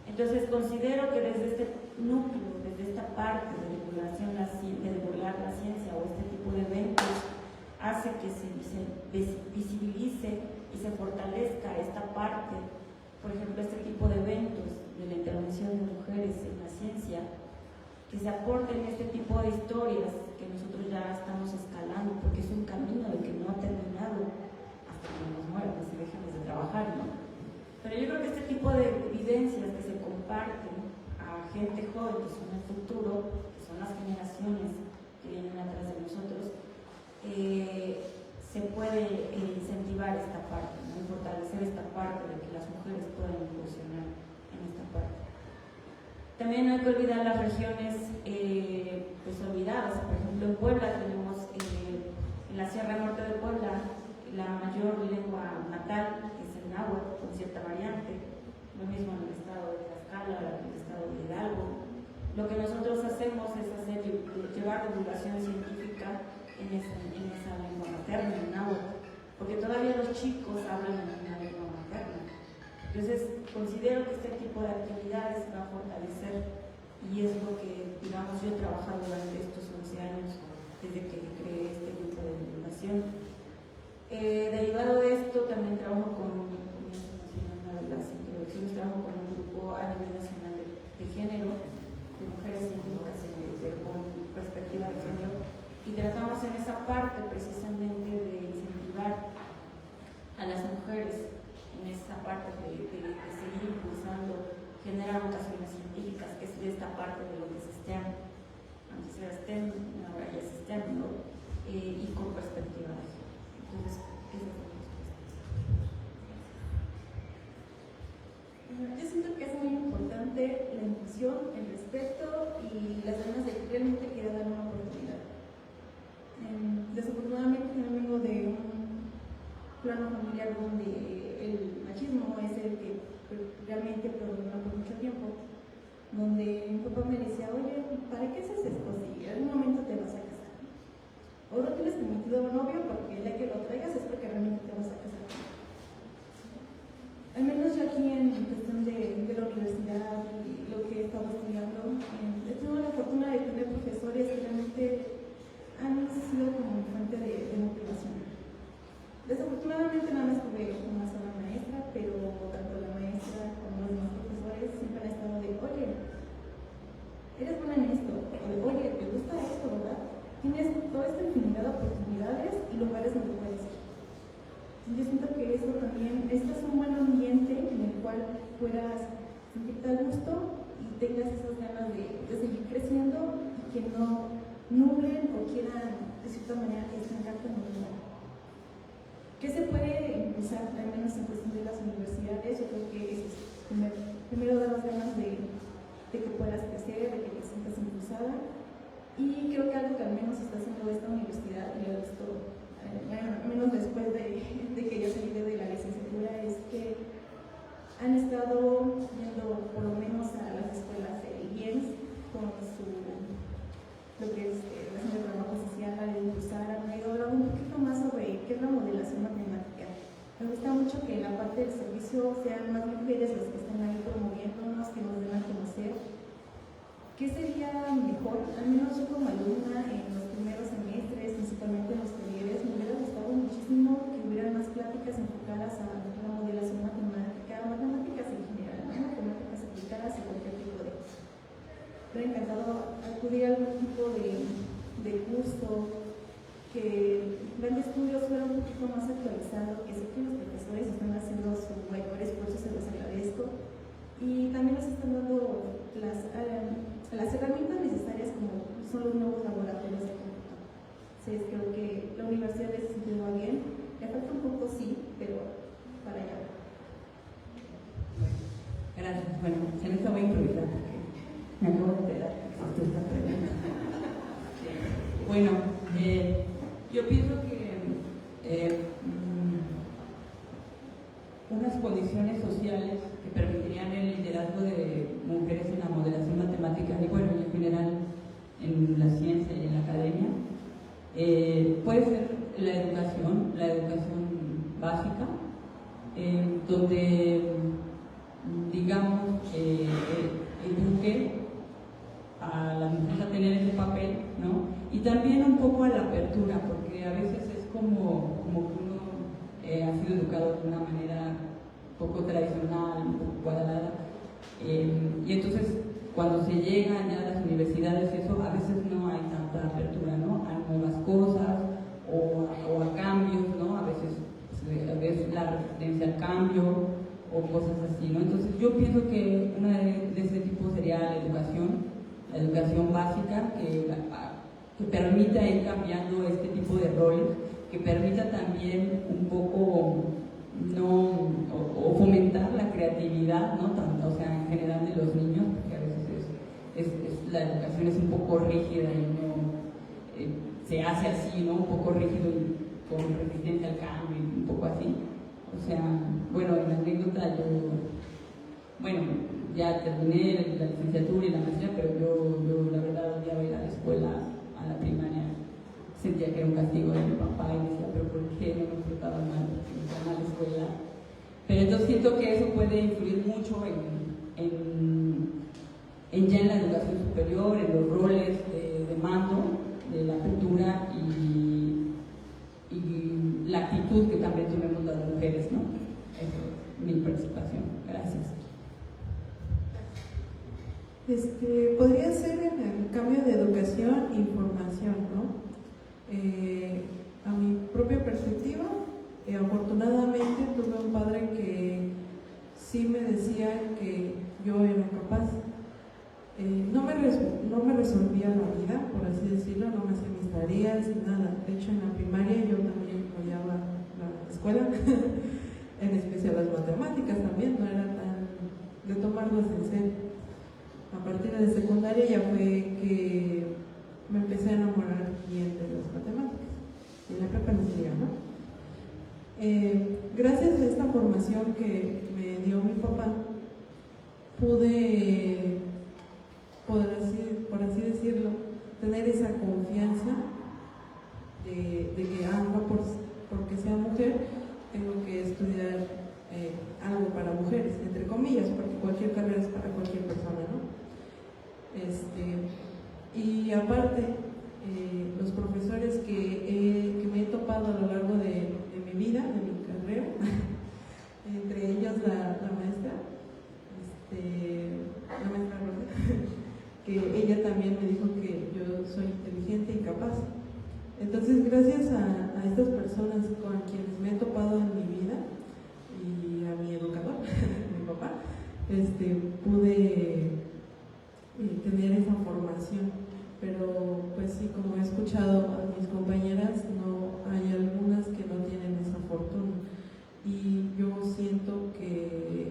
Entonces considero que desde este núcleo, desde esta parte de divulgación, de divulgar la ciencia o este tipo de eventos, hace que se visibilice y se fortalezca esta parte. Por ejemplo, este tipo de eventos de la intervención de mujeres en la ciencia, que se aporten este tipo de historias que nosotros ya estamos escalando, porque es un camino de que no ha terminado hasta que nos mueramos y dejemos de trabajar, ¿no? Pero yo creo que este tipo de evidencias que se comparten a gente joven, que son el futuro, que son las generaciones que vienen atrás de nosotros, se puede incentivar esta parte, ¿no? Y fortalecer esta parte de que las mujeres puedan incursionar en esta parte. También no hay que olvidar las regiones pues olvidadas. Por ejemplo, en Puebla tenemos, en la Sierra Norte de Puebla, la mayor lengua natal es el náhuatl, con cierta variante. Lo mismo en el estado de Tlaxcala, en el estado de Hidalgo. Lo que nosotros hacemos es llevar divulgación científica en esa lengua materna, en náhuatl, porque todavía los chicos hablan en una lengua materna. Entonces, considero que este tipo de actividades va a fortalecer, y es lo que, digamos, yo he trabajado durante estos 11 años, desde que creé este grupo de divulgación. Derivado de esto, también trabajo con una de las introducciones, trabajo con un grupo a nivel nacional de género, de mujeres científicas con perspectiva de género, y tratamos en esa parte precisamente de incentivar a las mujeres en esa parte de seguir impulsando, generar vocaciones científicas, que es de esta parte de lo que es STEM. Antes era STEM, ahora ya es STEM, ¿no? Y con perspectiva de género. Entonces, eso es lo que Yo siento que es muy importante la inclusión, el respeto y las ganas de realmente querer dar una oportunidad. Desafortunadamente yo vengo de un plano familiar donde el machismo es el que realmente predomina por mucho tiempo, donde mi papá me decía, oye, ¿para qué haces esto si en algún momento te vas a casar? O no tienes permitido un novio porque el día que lo traigas es porque realmente te vas a casar. Al menos yo aquí en cuestión de la universidad y lo que he estado estudiando, he tenido la fortuna de tener profesores que realmente han sido como mi fuente de motivación. Desafortunadamente nada más tuve una sola maestra, pero tanto la maestra como los demás profesores siempre han estado de, oye, eres buena en esto, oye, te gusta esto, ¿verdad? Tienes toda esta infinidad de oportunidades y lugares donde de cierta manera estancarte en un lugar. ¿Qué se puede impulsar, al menos en cuestión de las universidades? Yo creo que es primero dar las ganas de que puedas crecer, de que te sientas impulsada. Y creo que algo que al menos está haciendo esta universidad, y lo he visto, al menos después de que yo salí de la licenciatura, es que han estado yendo por lo menos a las escuelas de IEMS con lo que es la Centro de Trabajo Social, a impulsar, han ido hablando un poquito más sobre qué es la modelación matemática. Me gusta mucho que en la parte del servicio sean más mujeres las que están ahí promoviéndonos, que nos den a conocer. ¿Qué sería mejor? Al menos yo como alumna en los primeros semestres, principalmente en los talleres, me hubiera gustado muchísimo que hubiera más pláticas enfocadas a la modelación matemática, matemáticas en general, ¿no? Matemáticas aplicadas a cualquier tipo de cosa. Me hubiera encantado acudir a algún tipo de curso, que el plan de estudios fuera un poquito más actualizado, que sé que los profesores están haciendo su mayor esfuerzo, se los agradezco, y también nos están dando las herramientas necesarias como son los nuevos laboratorios de cómputo. Entonces creo que la universidad en ese sentido va bien, le falta un poco sí, pero para allá. Gracias. Bueno, en esto voy a improvisar porque me acabo de enterar que existe esta pregunta. Bueno, yo pienso que unas condiciones sociales que permitirían el liderazgo de mujeres en la modelación matemática y bueno, en general en la ciencia y en la academia, puede ser la educación básica, donde digamos eduque a la mujer a tener ese papel, ¿no? Y también un poco a la apertura, porque a veces es como que uno ha sido educado de una manera poco tradicional, un poco cuadrada, y entonces cuando se llegan ya a las universidades eso, a veces no hay tanta apertura, ¿no? A nuevas cosas o a cambios, ¿no? A veces la resistencia al cambio o cosas así, ¿no? Entonces yo pienso que una de ese tipo sería la educación básica que permita ir cambiando este tipo de roles, que permita también un poco o fomentar la creatividad, ¿no? Tanto, o sea, en general de los niños, porque a veces la educación es un poco rígida y no se hace así, ¿no? Un poco rígido y con resistencia al cambio y un poco así. O sea, bueno, en la anécdota ya terminé la licenciatura y la maestría, pero yo la verdad odiaba ir a la escuela, a la primaria. Sentía que era un castigo de mi papá y decía, pero ¿por qué no me portaba mal? Porque me iban a la escuela. Pero entonces siento que eso puede influir mucho ya en la educación superior, en los roles de mando, de la cultura y la actitud que también tenemos las mujeres, ¿no? Eso es mi participación. Gracias. Podría ser en el cambio de educación e información, ¿no? A mi propia perspectiva, afortunadamente tuve un padre que sí me decía que yo era incapaz. No me resolvía la vida, por así decirlo, no me hacía mis tareas, nada. De hecho, en la primaria yo también odiaba la escuela, en especial las matemáticas también, no era tan de tomarlas en serio. A partir de secundaria ya fue que me empecé a enamorar bien de las matemáticas. Y en la prepa no se diga, ¿no? Gracias a esta formación que me dio mi papá, pude, por así decirlo, tener esa confianza de que no porque sea mujer tengo que estudiar algo para mujeres, entre comillas, porque cualquier carrera es para cualquier persona, ¿no? Y aparte, los profesores que me he topado a lo largo de mi vida, de mi carrera, entre ellos la maestra Rosa, que ella también me dijo que yo soy inteligente y capaz. Entonces, gracias a estas personas con quienes me he topado en mi vida y a mi educador, mi papá, pude tener esa formación. Pero pues sí, como he escuchado a mis compañeras, no hay algunas que no tienen esa fortuna. Y yo siento que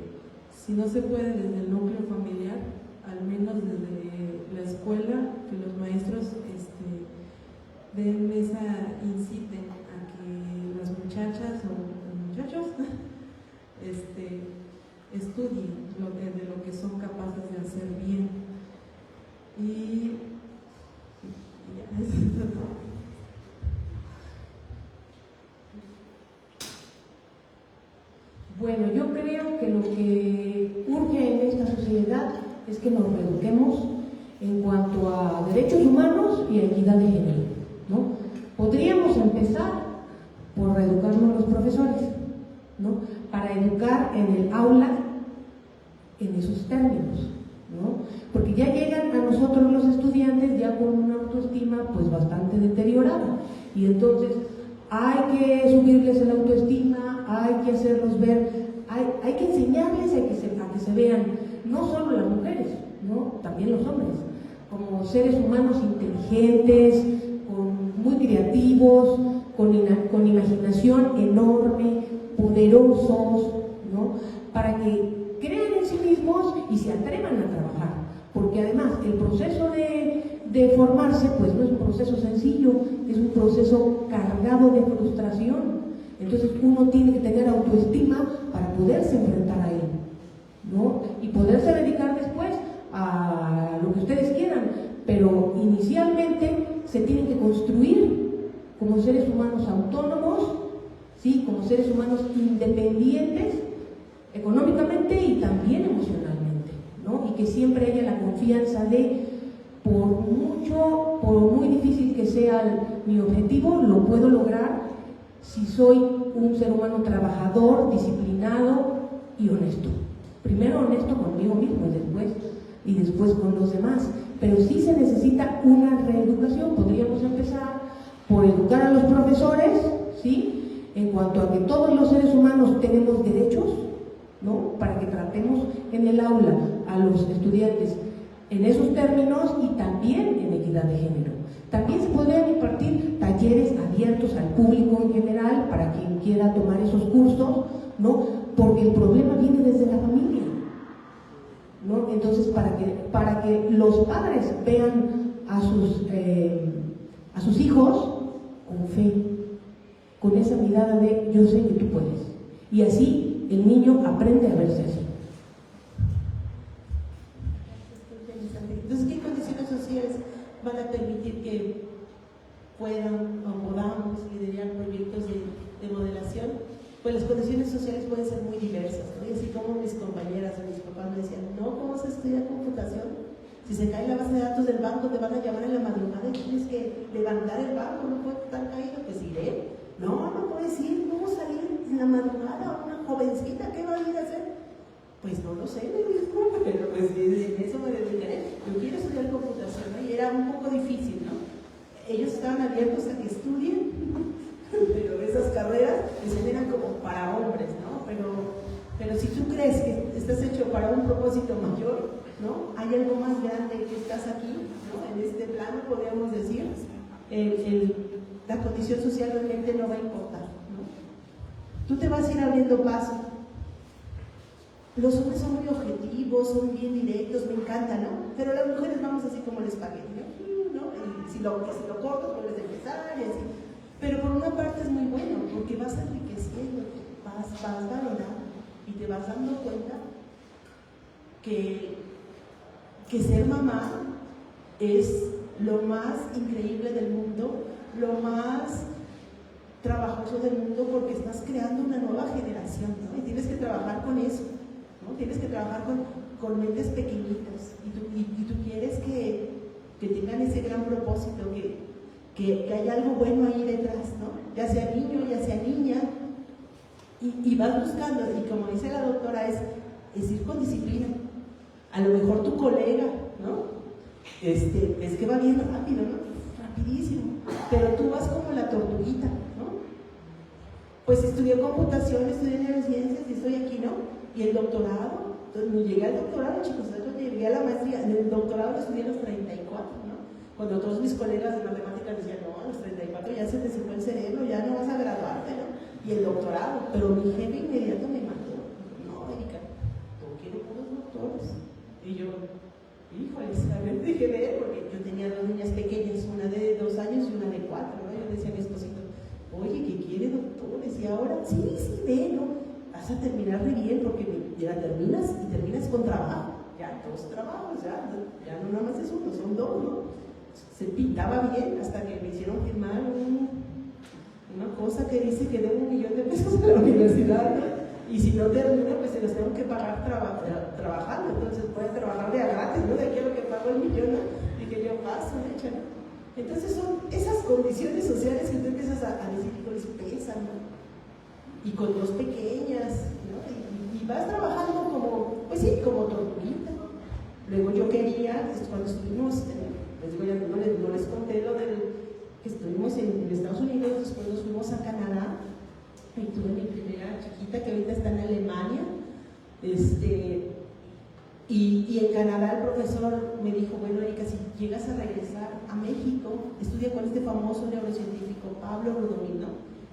si no se puede desde el núcleo familiar, al menos desde la escuela, que los maestros inciten a que las muchachas o muchachos estudien de lo que son capaces de hacer bien. Y ya, eso es todo. Bueno, yo creo que lo que urge en esta sociedad es que nos reeduquemos en cuanto a derechos humanos y a equidad de género, ¿no? Podríamos empezar por reeducarnos los profesores, ¿no? Para educar en el aula en esos términos, ¿no? Porque ya llegan a nosotros los estudiantes ya con una autoestima pues bastante deteriorada, y entonces hay que subirles la autoestima, hay que hacerlos ver, hay que enseñarles a que se vean, no solo las mujeres, ¿no? También los hombres, como seres humanos inteligentes, muy creativos, con imaginación enorme, poderosos, ¿no? Para que crean en sí mismos y se atrevan a trabajar, porque además el proceso de formarse pues no es un proceso sencillo, es un proceso cargado de frustración. Entonces uno tiene que tener autoestima para poderse enfrentar a él, ¿no? Y poderse dedicar después a lo que ustedes quieran, pero inicialmente se tienen que construir como seres humanos autónomos, ¿sí? Como seres humanos independientes económicamente y también emocionalmente, ¿no? Y que siempre haya la confianza de, por muy difícil que sea mi objetivo, lo puedo lograr si soy un ser humano trabajador, disciplinado y honesto. Primero honesto conmigo mismo y después con los demás. Pero sí se necesita una reeducación. Podríamos empezar por educar a los profesores, ¿sí? En cuanto a que todos los seres humanos tenemos derechos, ¿no? Para que tratemos en el aula a los estudiantes en esos términos y también en equidad de género. También se podrían impartir talleres abiertos al público en general para quien quiera tomar esos cursos, ¿no? Porque el problema viene desde la familia, ¿no? Entonces, para que los padres vean a sus hijos con fe, con esa mirada de yo sé que tú puedes, y así el niño aprende a verse así. Entonces, ¿qué condiciones sociales van a permitir que puedan o podamos liderar proyectos de modelación? Pues las condiciones sociales pueden ser muy diversas, ¿no? Y así como mis compañeras o mis papás me decían, no, ¿cómo se estudia computación? Si se cae la base de datos del banco, te van a llamar en la madrugada y tienes que levantar el banco, no puede estar caído, pues iré. No puedes ir, ¿cómo salir en la madrugada? Una jovencita, ¿qué va a ir a hacer? Pues no lo sé, me dijo, pero pues en eso me dedicaré. Yo quiero estudiar computación, ¿no? Y era un poco difícil, ¿no? Ellos estaban abiertos a que estudien, pero esas carreras pues eran como para hombres, ¿no? Pero si tú crees que estás hecho para un propósito mayor, ¿no? Hay algo más grande que estás aquí, ¿no? En este plano podríamos decir, la condición social realmente no va a importar, ¿no? Tú te vas a ir abriendo paso. Los hombres son muy objetivos, son bien directos, me encanta, ¿no? Pero las mujeres vamos así como el espagueti, ¿no? Y si lo corto, vuelves a empezar y así. Pero por una parte es muy bueno, porque vas enriqueciendo, vas valorando y te vas dando cuenta que ser mamá es lo más increíble del mundo, lo más trabajoso del mundo, porque estás creando una nueva generación, ¿no? Y tienes que trabajar con eso, ¿no? Tienes que trabajar con mentes pequeñitas y tú quieres que tengan ese gran propósito, que haya algo bueno ahí detrás, ¿no? Ya sea niño, ya sea niña, y vas buscando, y como dice la doctora, es ir con disciplina. A lo mejor tu colega, ¿no? Es que va bien rápido, ¿no? Rapidísimo, pero tú vas como la tortuguita, ¿no? Pues estudié computación, estudié neurociencias y estoy aquí, ¿no? Y el doctorado, entonces no llegué al doctorado, chicos, yo llegué a la maestría, en el doctorado lo estudié a los 34, ¿no? Cuando todos mis colegas de matemáticas decían, no, a los 34 ya se te secó el cerebro, ya no vas a graduarte, ¿no? Y el doctorado, pero mi jefe inmediato me mandó, no, Erika, yo quiero puros doctores. Y yo, híjoles, a ver, dije ver, porque yo tenía dos niñas pequeñas, una de 2 años y una de 4, ¿no? Yo decía a mi esposito, oye, ¿qué quiere doctores? Y ahora, sí, ve, ¿no? Vas a terminar re bien, porque ya terminas y terminas con trabajo, ya 2 trabajos, ya no nada más es uno, son 2, ¿no? Se pintaba bien hasta que me hicieron firmar una cosa que dice que debo $1,000,000 de pesos a la universidad, ¿no? Y si no termino, pues se los tengo que pagar trabajando, entonces pueden trabajar de a gratis, ¿no? De aquí a lo que pago el millón, ¿no? Y que yo paso, ¿no? Entonces son esas condiciones sociales que tú empiezas a decir, que les pesan, ¿no? Y con 2 pequeñas, ¿no? Y vas trabajando como, pues sí, como tortuguita, ¿no? Luego yo quería, cuando estuvimos, les digo, ya no les conté lo del que estuvimos en Estados Unidos, después nos fuimos a Canadá, y tuve mi primera chiquita que ahorita está en Alemania, y en Canadá el profesor me dijo, bueno, Erika, si llegas a regresar a México, estudia con este famoso neurocientífico Pablo Rudomín, ¿no?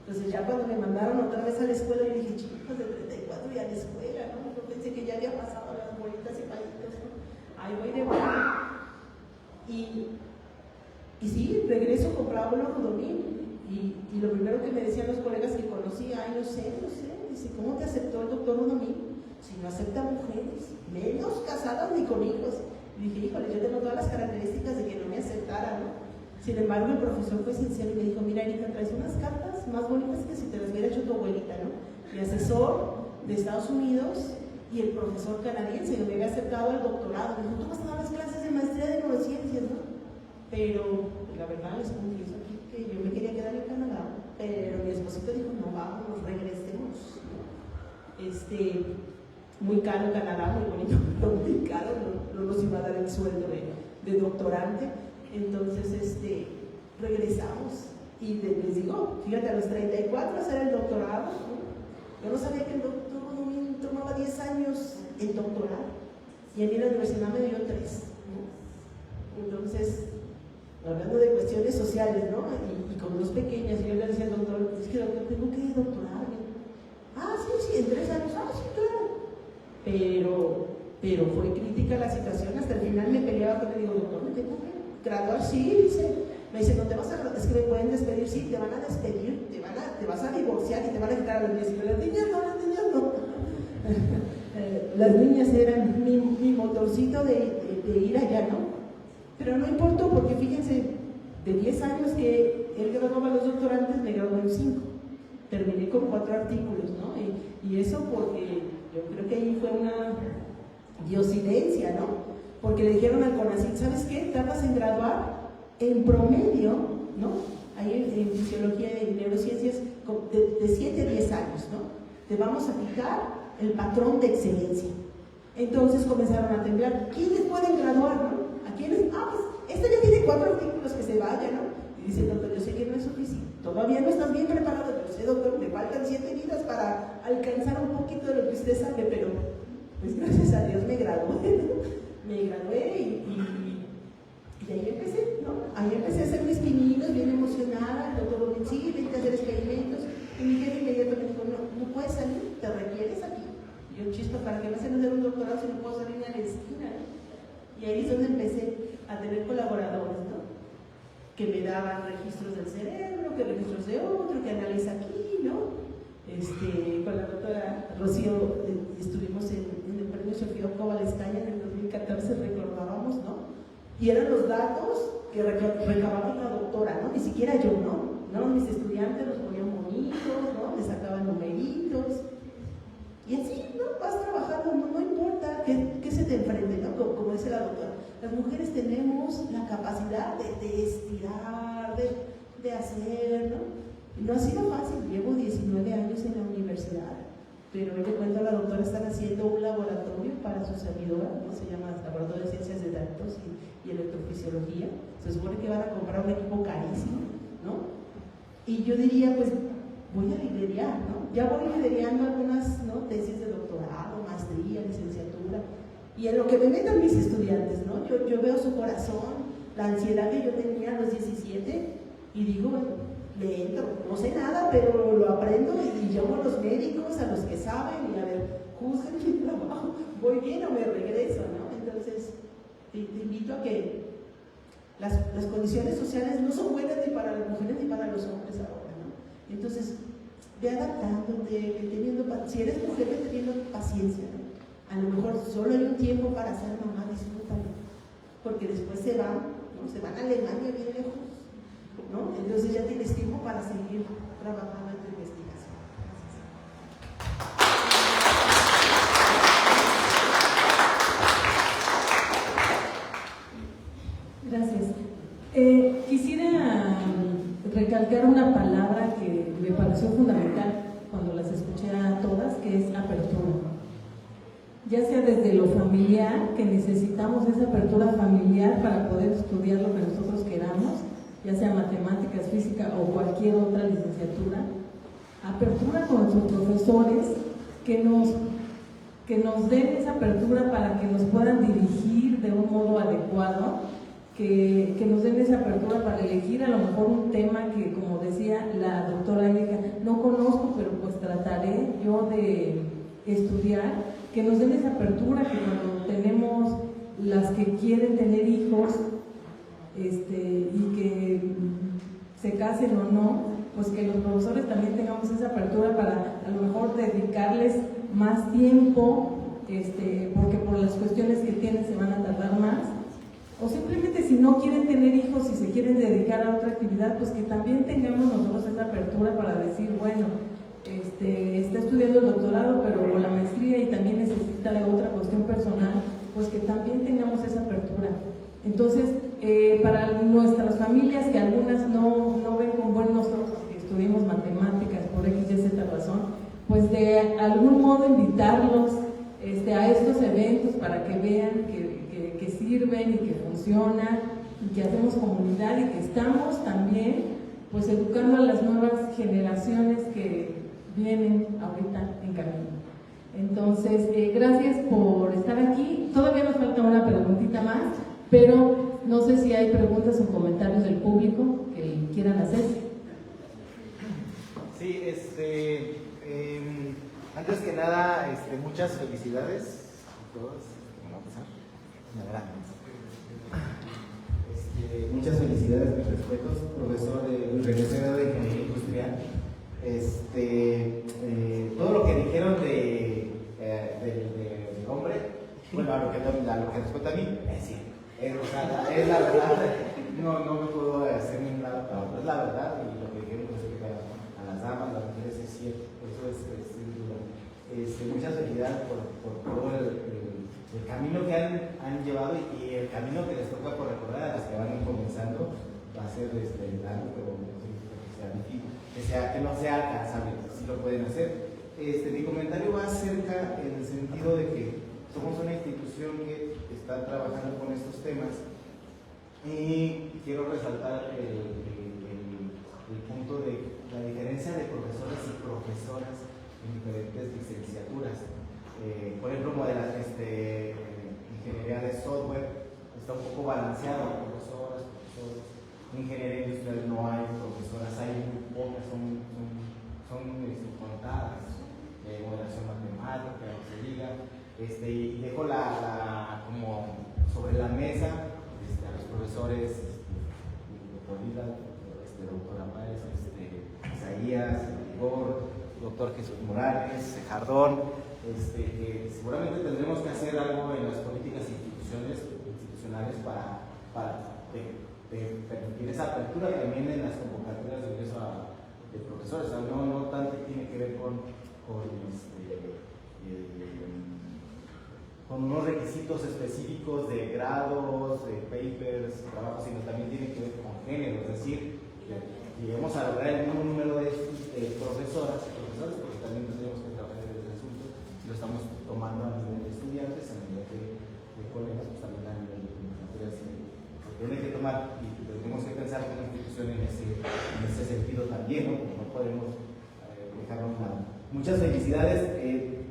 Entonces ya cuando me mandaron otra vez a la escuela, yo dije, chicos, de 34 y a la escuela, ¿no? Yo pensé que ya había pasado las bolitas y palitos, ¿no? Ahí voy de vuelta. Y sí, regreso con Pablo Rudomín. Y lo primero que me decían los colegas que conocí, ay, no sé, dice, ¿cómo te aceptó el doctor Rudomín? Si no acepta mujeres, menos casadas ni con hijos. Y dije, híjole, yo tengo todas las características de que no me aceptara, ¿no? Sin embargo, el profesor fue sincero y me dijo, mira, Erika, traes unas cartas más bonitas que si te las hubiera hecho tu abuelita, ¿no? Mi asesor de Estados Unidos y el profesor canadiense que me había aceptado el doctorado. Me dijo, tú vas a dar las clases de maestría de neurociencias, ¿no? Pero la verdad les confieso aquí que yo me quería quedar en Canadá, pero mi esposito dijo, no, vamos, regresemos, ¿no? Muy caro Canadá, muy bonito, pero muy caro, no nos iba a dar el sueldo de doctorante. Entonces, regresamos y les digo, fíjate, a los 34 hacer el doctorado, ¿no? Yo no sabía que el doctor Rudomín tomaba 10 años el doctorado y a mí la universidad me dio 3, ¿no? Entonces, hablando de cuestiones sociales, ¿no? Y con 2 pequeñas, yo le decía al doctor, es que doctor, tengo que doctorarme. Ah, sí, en 3 años, ah, sí, claro. Pero fue crítica la situación, hasta el final me peleaba con él, digo, doctor, ¿me tengo que graduar? Sí, me dice, no te vas a graduar, es que me pueden despedir, sí, te van a despedir, te vas a divorciar y te van a quitar a las niñas. Y las niñas no. Las niñas eran mi motorcito de ir allá, ¿no? Pero no importó, porque fíjense, de 10 años que él graduaba a los doctorantes, me graduó en 5. Terminé con 4 artículos, ¿no? Y eso porque yo creo que ahí fue una diosidencia, ¿no? Porque le dijeron al CONACYT, ¿sabes qué? Tardas en graduar en promedio, ¿no? Ahí en fisiología y neurociencias, de 7 a 10 años, ¿no? Te vamos a fijar el patrón de excelencia. Entonces comenzaron a temblar. ¿Quiénes pueden graduar, no? ¿A quiénes? Ah, pues, esta ya tiene 4 artículos, que se vaya, ¿no? Y dice, doctor, yo sé que no es suficiente. Todavía no estás bien preparado. Yo sé, doctor, me faltan 7 vidas para alcanzar un poquito de lo que usted sabe, pero pues gracias a Dios me gradué, ¿no? Me gradué y ahí empecé, ¿no? Ahí empecé a hacer mis pininos, bien emocionada. El doctor Rudomín, sí, vente a hacer experimentos. Y mi jefe inmediatamente dijo, no puedes salir, te requieres aquí. Y yo, chispa, ¿para qué me hacen hacer un doctorado si no puedo salir ni a la esquina? Y ahí es donde empecé a tener colaboradores, ¿no? Que me daban registros del cerebro, que registros de otro, que analiza aquí, ¿no? Con la doctora Rocío estuvimos en el premio Sofía Kovalevskaya en el 2014, recordábamos, ¿no? Y eran los datos que recababa la doctora, ¿no? Ni siquiera yo, ¿no? Mis estudiantes los ponían bonitos, ¿no? Les sacaban numeritos. Y así, ¿no? Vas trabajando, no importa que se te enfrente, ¿no? Como dice la doctora. Las mujeres tenemos la capacidad de estirar, de hacer, ¿no? Y no ha sido fácil, llevo 19 años en la universidad, pero hoy le cuento a la doctora, están haciendo un laboratorio para su servidora, ¿no? Se llama Laboratorio de Ciencias de Datos y Electrofisiología. Se supone que van a comprar un equipo carísimo, ¿no? Y yo diría, pues, voy a liderar, ¿no? Ya voy liderando algunas, ¿no? Tesis de doctorado, maestría, licenciatura, y en lo que me metan mis estudiantes, ¿no? Yo veo su corazón, la ansiedad que yo tenía a los 17 y digo, bueno, le entro, no sé nada, pero lo aprendo y llamo a los médicos, a los que saben y a ver, juzguen mi trabajo, voy bien o me regreso, ¿no? Entonces, te invito a que las condiciones sociales no son buenas ni para las mujeres ni para los hombres ahora, ¿no? Entonces, ve adaptándote, si eres mujer, ve teniendo paciencia, ¿no? A lo mejor solo hay un tiempo para ser mamá, disfrútalo, porque después se van, ¿no? Se van a Alemania bien lejos, ¿no? Entonces ya tienes tiempo para seguir trabajando en tu investigación. Gracias. Quisiera recalcar una palabra que me pareció fundamental cuando las escuché a todas, que es apertura. Ya sea desde lo familiar, que necesitamos esa apertura familiar para poder estudiar lo que nosotros queramos, ya sea matemáticas, física o cualquier otra licenciatura. Apertura con nuestros profesores, que nos den esa apertura para que nos puedan dirigir de un modo adecuado, que nos den esa apertura para elegir a lo mejor un tema que, como decía la doctora Erika, no conozco, pero pues trataré yo de estudiar, que nos den esa apertura, que cuando tenemos las que quieren tener hijos y que se casen o no, pues que los profesores también tengamos esa apertura para a lo mejor dedicarles más tiempo, porque por las cuestiones que tienen se van a tardar más, o simplemente si no quieren tener hijos y se quieren dedicar a otra actividad, pues que también tengamos nosotros esa apertura para decir, bueno, está estudiando el doctorado pero o la maestría y también necesita de otra cuestión personal, pues que también tengamos esa apertura. Entonces, para nuestras familias, que algunas no ven con buenos ojos que estudiemos matemáticas por X y Z razón, pues de algún modo invitarlos a estos eventos para que vean que sirven y que funcionan y que hacemos comunidad y que estamos también pues educando a las nuevas generaciones que vienen ahorita en camino. Entonces, gracias por estar aquí. Todavía nos falta una preguntita más, pero no sé si hay preguntas o comentarios del público que quieran hacer. Sí, antes que nada, muchas felicidades a todos. ¿Cómo va a pasar? Muchas felicidades, mis respetos, profesor regresado de Ingeniería Industrial. Todo lo que dijeron del hombre, bueno, a lo que respecta a mí, es cierto. Es la verdad, no me puedo hacer ni un lado para otro, es la verdad, y lo que dijeron respecto a las damas, las mujeres, es cierto, por eso es sin duda. Muchas felicidades por todo el camino que han llevado y el camino que les toca por recordar a las que van comenzando va a ser largo, pero que no sea alcanzable, si lo pueden hacer. Mi comentario va acerca en el sentido de que somos una institución que está trabajando con estos temas y quiero resaltar el punto de la diferencia de profesores y profesoras en diferentes licenciaturas. Por ejemplo, ingeniería de software está un poco balanceado, profesores. En ingeniería industrial no hay profesoras, hay muy pocas, son contadas. Moderación matemática, que se diga, y dejo como sobre la mesa a los profesores, doctor Lila, doctora Páez, Isaías, Igor, doctor Jesús Morales, Jardón, que seguramente tendremos que hacer algo en las políticas institucionales para permitir esa apertura también en las convocatorias de ingreso de profesores. O sea, no tanto tiene que ver con unos requisitos específicos de grados, de papers, trabajos, sino también tiene que ver con género, es decir, lleguemos a lograr el mismo número de profesores, porque también tendríamos que trabajar en el asunto, lo estamos tomando a nivel de estudiantes, a nivel de colegas, pues también a nivel de comunidades, porque tiene que tomar y tenemos que pensar como institución en ese sentido también, ¿no? Porque no podemos dejarnos nada. Muchas felicidades,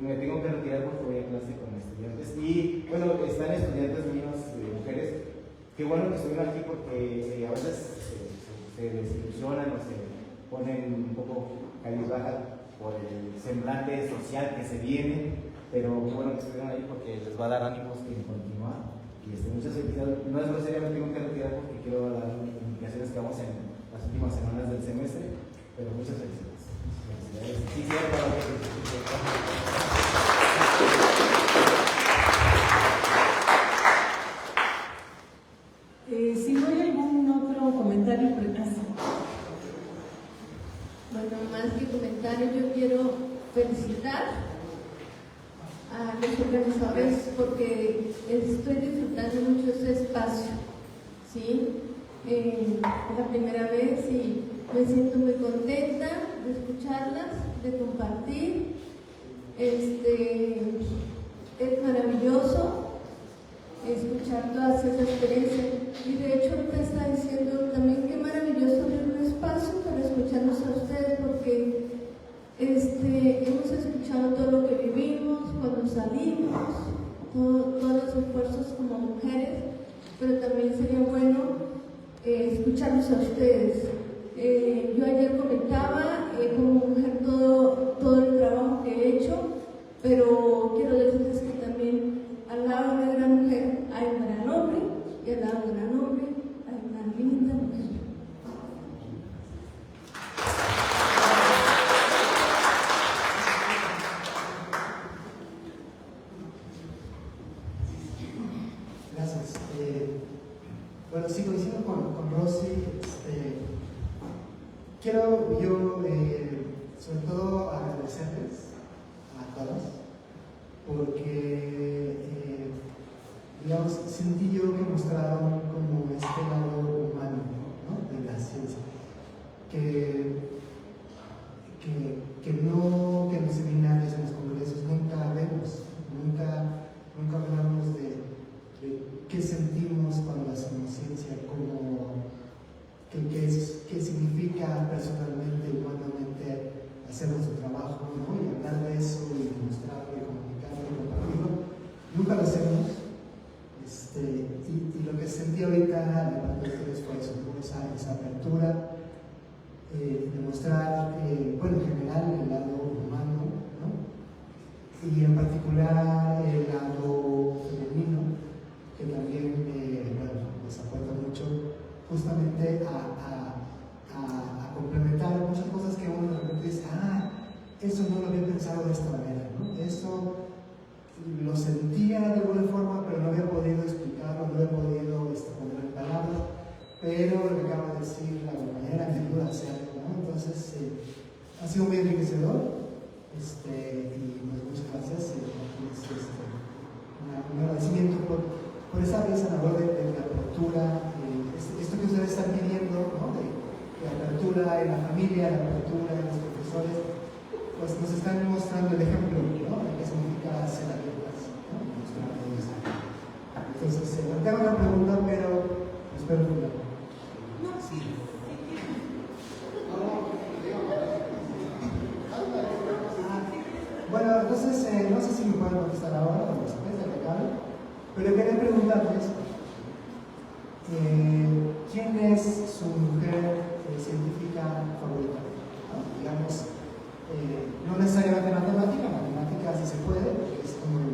me tengo que retirar porque voy a clase con estudiantes y bueno, están estudiantes míos, mujeres, qué bueno que estuvieron aquí porque a veces se desilusionan o se ponen un poco cabizbajas por el semblante social que se viene, pero qué bueno que estuvieron ahí porque les va a dar ánimos en continuar. Y muchas felicidades. No es grosería, me tengo que retirar porque quiero dar las indicaciones que vamos en las últimas semanas del semestre, pero muchas felicidades. Sí, cierto. Si no hay algún otro comentario, bueno, más que comentario, yo quiero felicitar a los organizadores porque estoy disfrutando mucho este espacio, ¿sí? Es la primera vez y me siento muy contenta de escucharlas, de compartir. Es maravilloso escuchar todas esas experiencias y de hecho ahorita está diciendo también que maravilloso abrir un espacio para escucharnos a ustedes porque hemos escuchado todo lo que vivimos cuando salimos, todos los esfuerzos como mujeres, pero también sería bueno escucharlos a ustedes. Yo ayer comentaba como mujer todo el trabajo que he hecho, pero quiero decirles que también al lado de una gran mujer hay un gran hombre y al lado de un gran hombre hay una linda mujer. Gracias. Bueno, sí, coincido con Rosy. Quiero yo, sobre todo, agradecerles a todas, porque, digamos, sentí yo que mostraron como este lado humano, ¿no? De la ciencia, que en los seminarios, en los congresos, nunca vemos, nunca hablamos de qué sentimos cuando hacemos ciencia, qué significa personalmente, humanamente hacer nuestro trabajo, ¿no? Y hablar de eso y mostrarlo y comunicarlo y compartirlo. Nunca lo hacemos. Y lo que sentí ahorita de parte de ustedes fue eso, ¿no? esa apertura de mostrar, bueno, en general el lado humano, ¿no? Y en particular el lado femenino, que también nos aporta mucho justamente a complementar muchas cosas que uno de repente dice, eso no lo había pensado de esta manera, ¿no? Eso lo sentía de alguna forma, pero no había podido explicarlo, no había podido ponerlo en palabras, pero lo que acaba de decir la compañera me ayuda a hacerlo, ¿no? Entonces, ha sido muy enriquecedor, y pues muchas gracias, un agradecimiento por esa labor de apertura, esto que ustedes están pidiendo, ¿no? de apertura en la familia, de apertura en los profesores, pues nos están mostrando el ejemplo, ¿no? De qué significa ser abiertas, ¿no? Entonces, tengo una pregunta, pero espero que no. Sí. Bueno, entonces, no sé si me pueden contestar ahora o después de que acabe, pero quería preguntarles ¿quién es su mujer científica favorita? Digamos, no necesariamente matemática sí se puede, porque es como el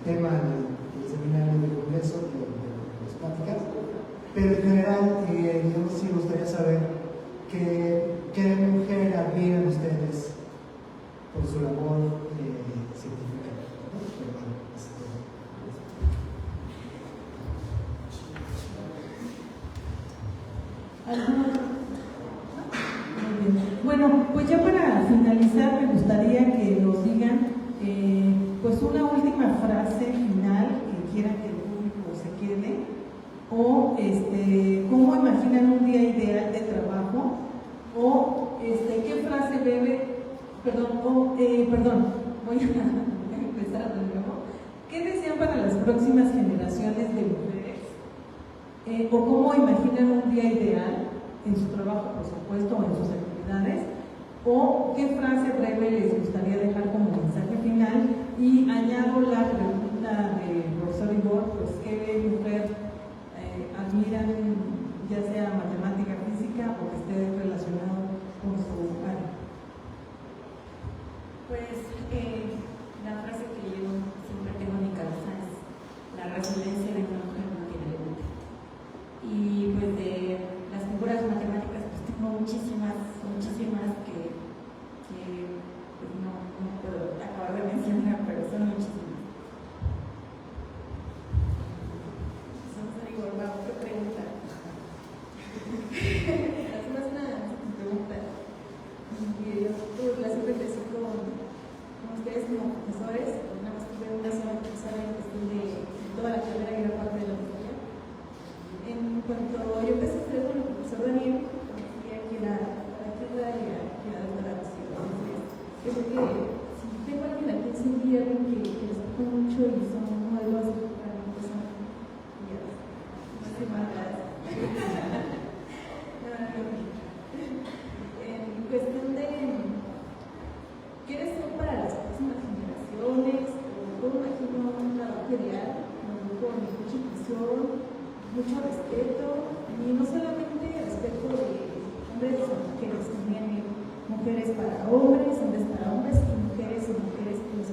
tema del seminario del congreso de las pláticas, pero en general, digamos, sí me gustaría saber qué mujer admiran ustedes por su labor científica. Bueno, pues ya para finalizar me gustaría que nos digan pues una última frase final que quieran que el público se quede o cómo imaginan un día ideal de trabajo o qué frase voy a empezar de nuevo. ¿Qué desean para las próximas generaciones de mujeres? ¿O cómo imaginan un día ideal en su trabajo, por supuesto, o en sus actividades? ¿O qué frase breve les gustaría dejar como mensaje final? Y añado la pregunta del profesor Igor, pues, ¿qué qué mujer admiran, ya sea matemática, física o que esté relacionado con su área. Pues la frase que yo siempre tengo en mi cabeza es: la resiliencia de una mujer no tiene límite. Y pues de las figuras matemáticas pues tengo muchísimas que pues no puedo acabar de mencionar, pero son muchísimas. Otra pregunta. Hacemos una pregunta. Yo la siempre crecí con ustedes como profesores, nada más tuve una sola profesora en cuestión de toda la carrera y era parte de la materia. En cuanto yo empecé a estudiar con el profesor Daniel, decía que la doctora Rocío. Yo creo que si tengo alguien a quien sentir, alguien que respeto mucho y son algo así para mi persona, en cuestión de ¿quieres ser para las próximas generaciones? Yo imagino un trabajo ideal, con mucha inclusión, mucho respeto, y no solamente respeto de hombres a mujeres, también mujeres para hombres y mujeres plus.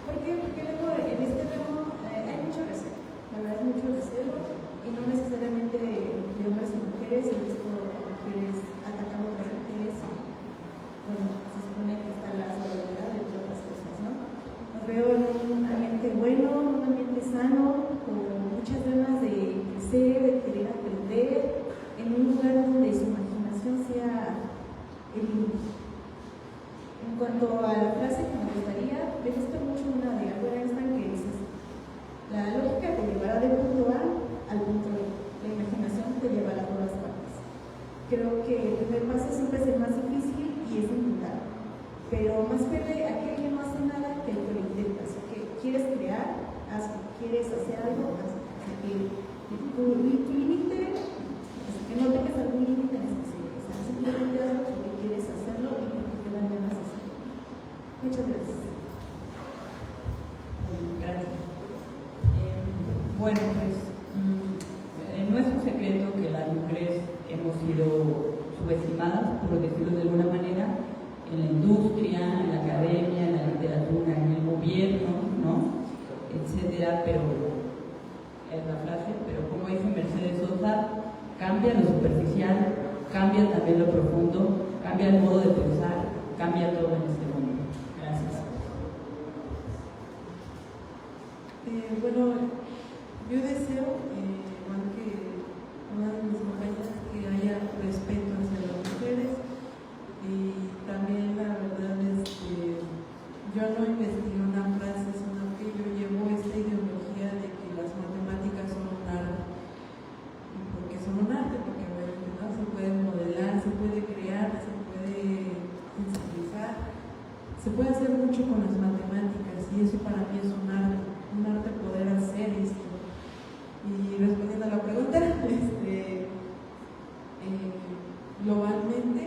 ¿Por qué? Porque luego en este ramo hay mucho recelo, la verdad es mucho recelo. Y no necesariamente de hombres y mujeres, he visto a mujeres atacando a las mujeres y, bueno, se supone que está la solidaridad entre otras cosas, ¿no? Nos veo en un ambiente bueno, un ambiente sano, con muchas ganas de crecer, de querer aprender, en un lugar donde su imaginación sea el límite. En cuanto a la frase que me gustaría, me gusta mucho una de Albert Einstein que dice: la lógica te llevará de punto A al punto B. La imaginación te llevará a todas partes. Creo que el primer paso siempre es el más difícil y es intentar. Pero más vale aquel que no hace nada que el que lo intenta. Así que quieres crear, hazlo. Quieres hacer algo, hazlo. Así que tu límite, que no tengas algún límite en específico. O sea, simplemente hazlo porque quieres hacerlo y porque te dan ganas de hacerlo. Muchas gracias. Gracias. Bueno, pues no es un secreto que las mujeres hemos sido subestimadas, por decirlo de alguna manera, en la industria, en la academia, en la literatura, en el gobierno, ¿no? Etcétera, pero es la frase, pero como dice Mercedes Sosa, cambia lo superficial, cambia también lo profundo, cambia el modo de pensar, cambia todo en este mundo. Gracias. Bueno, yo deseo, igual que todas mis compañeras, que haya respeto hacia las mujeres y también la verdad es que yo no investigué una frase, sino que yo llevo esta ideología de que las matemáticas son un arte. ¿Y por qué son un arte? Porque obviamente no se puede modelar, se puede crear, se puede sensibilizar, se puede hacer mucho con las matemáticas y eso para mí es un arte poder hacer esto. Y respondiendo a la pregunta, globalmente,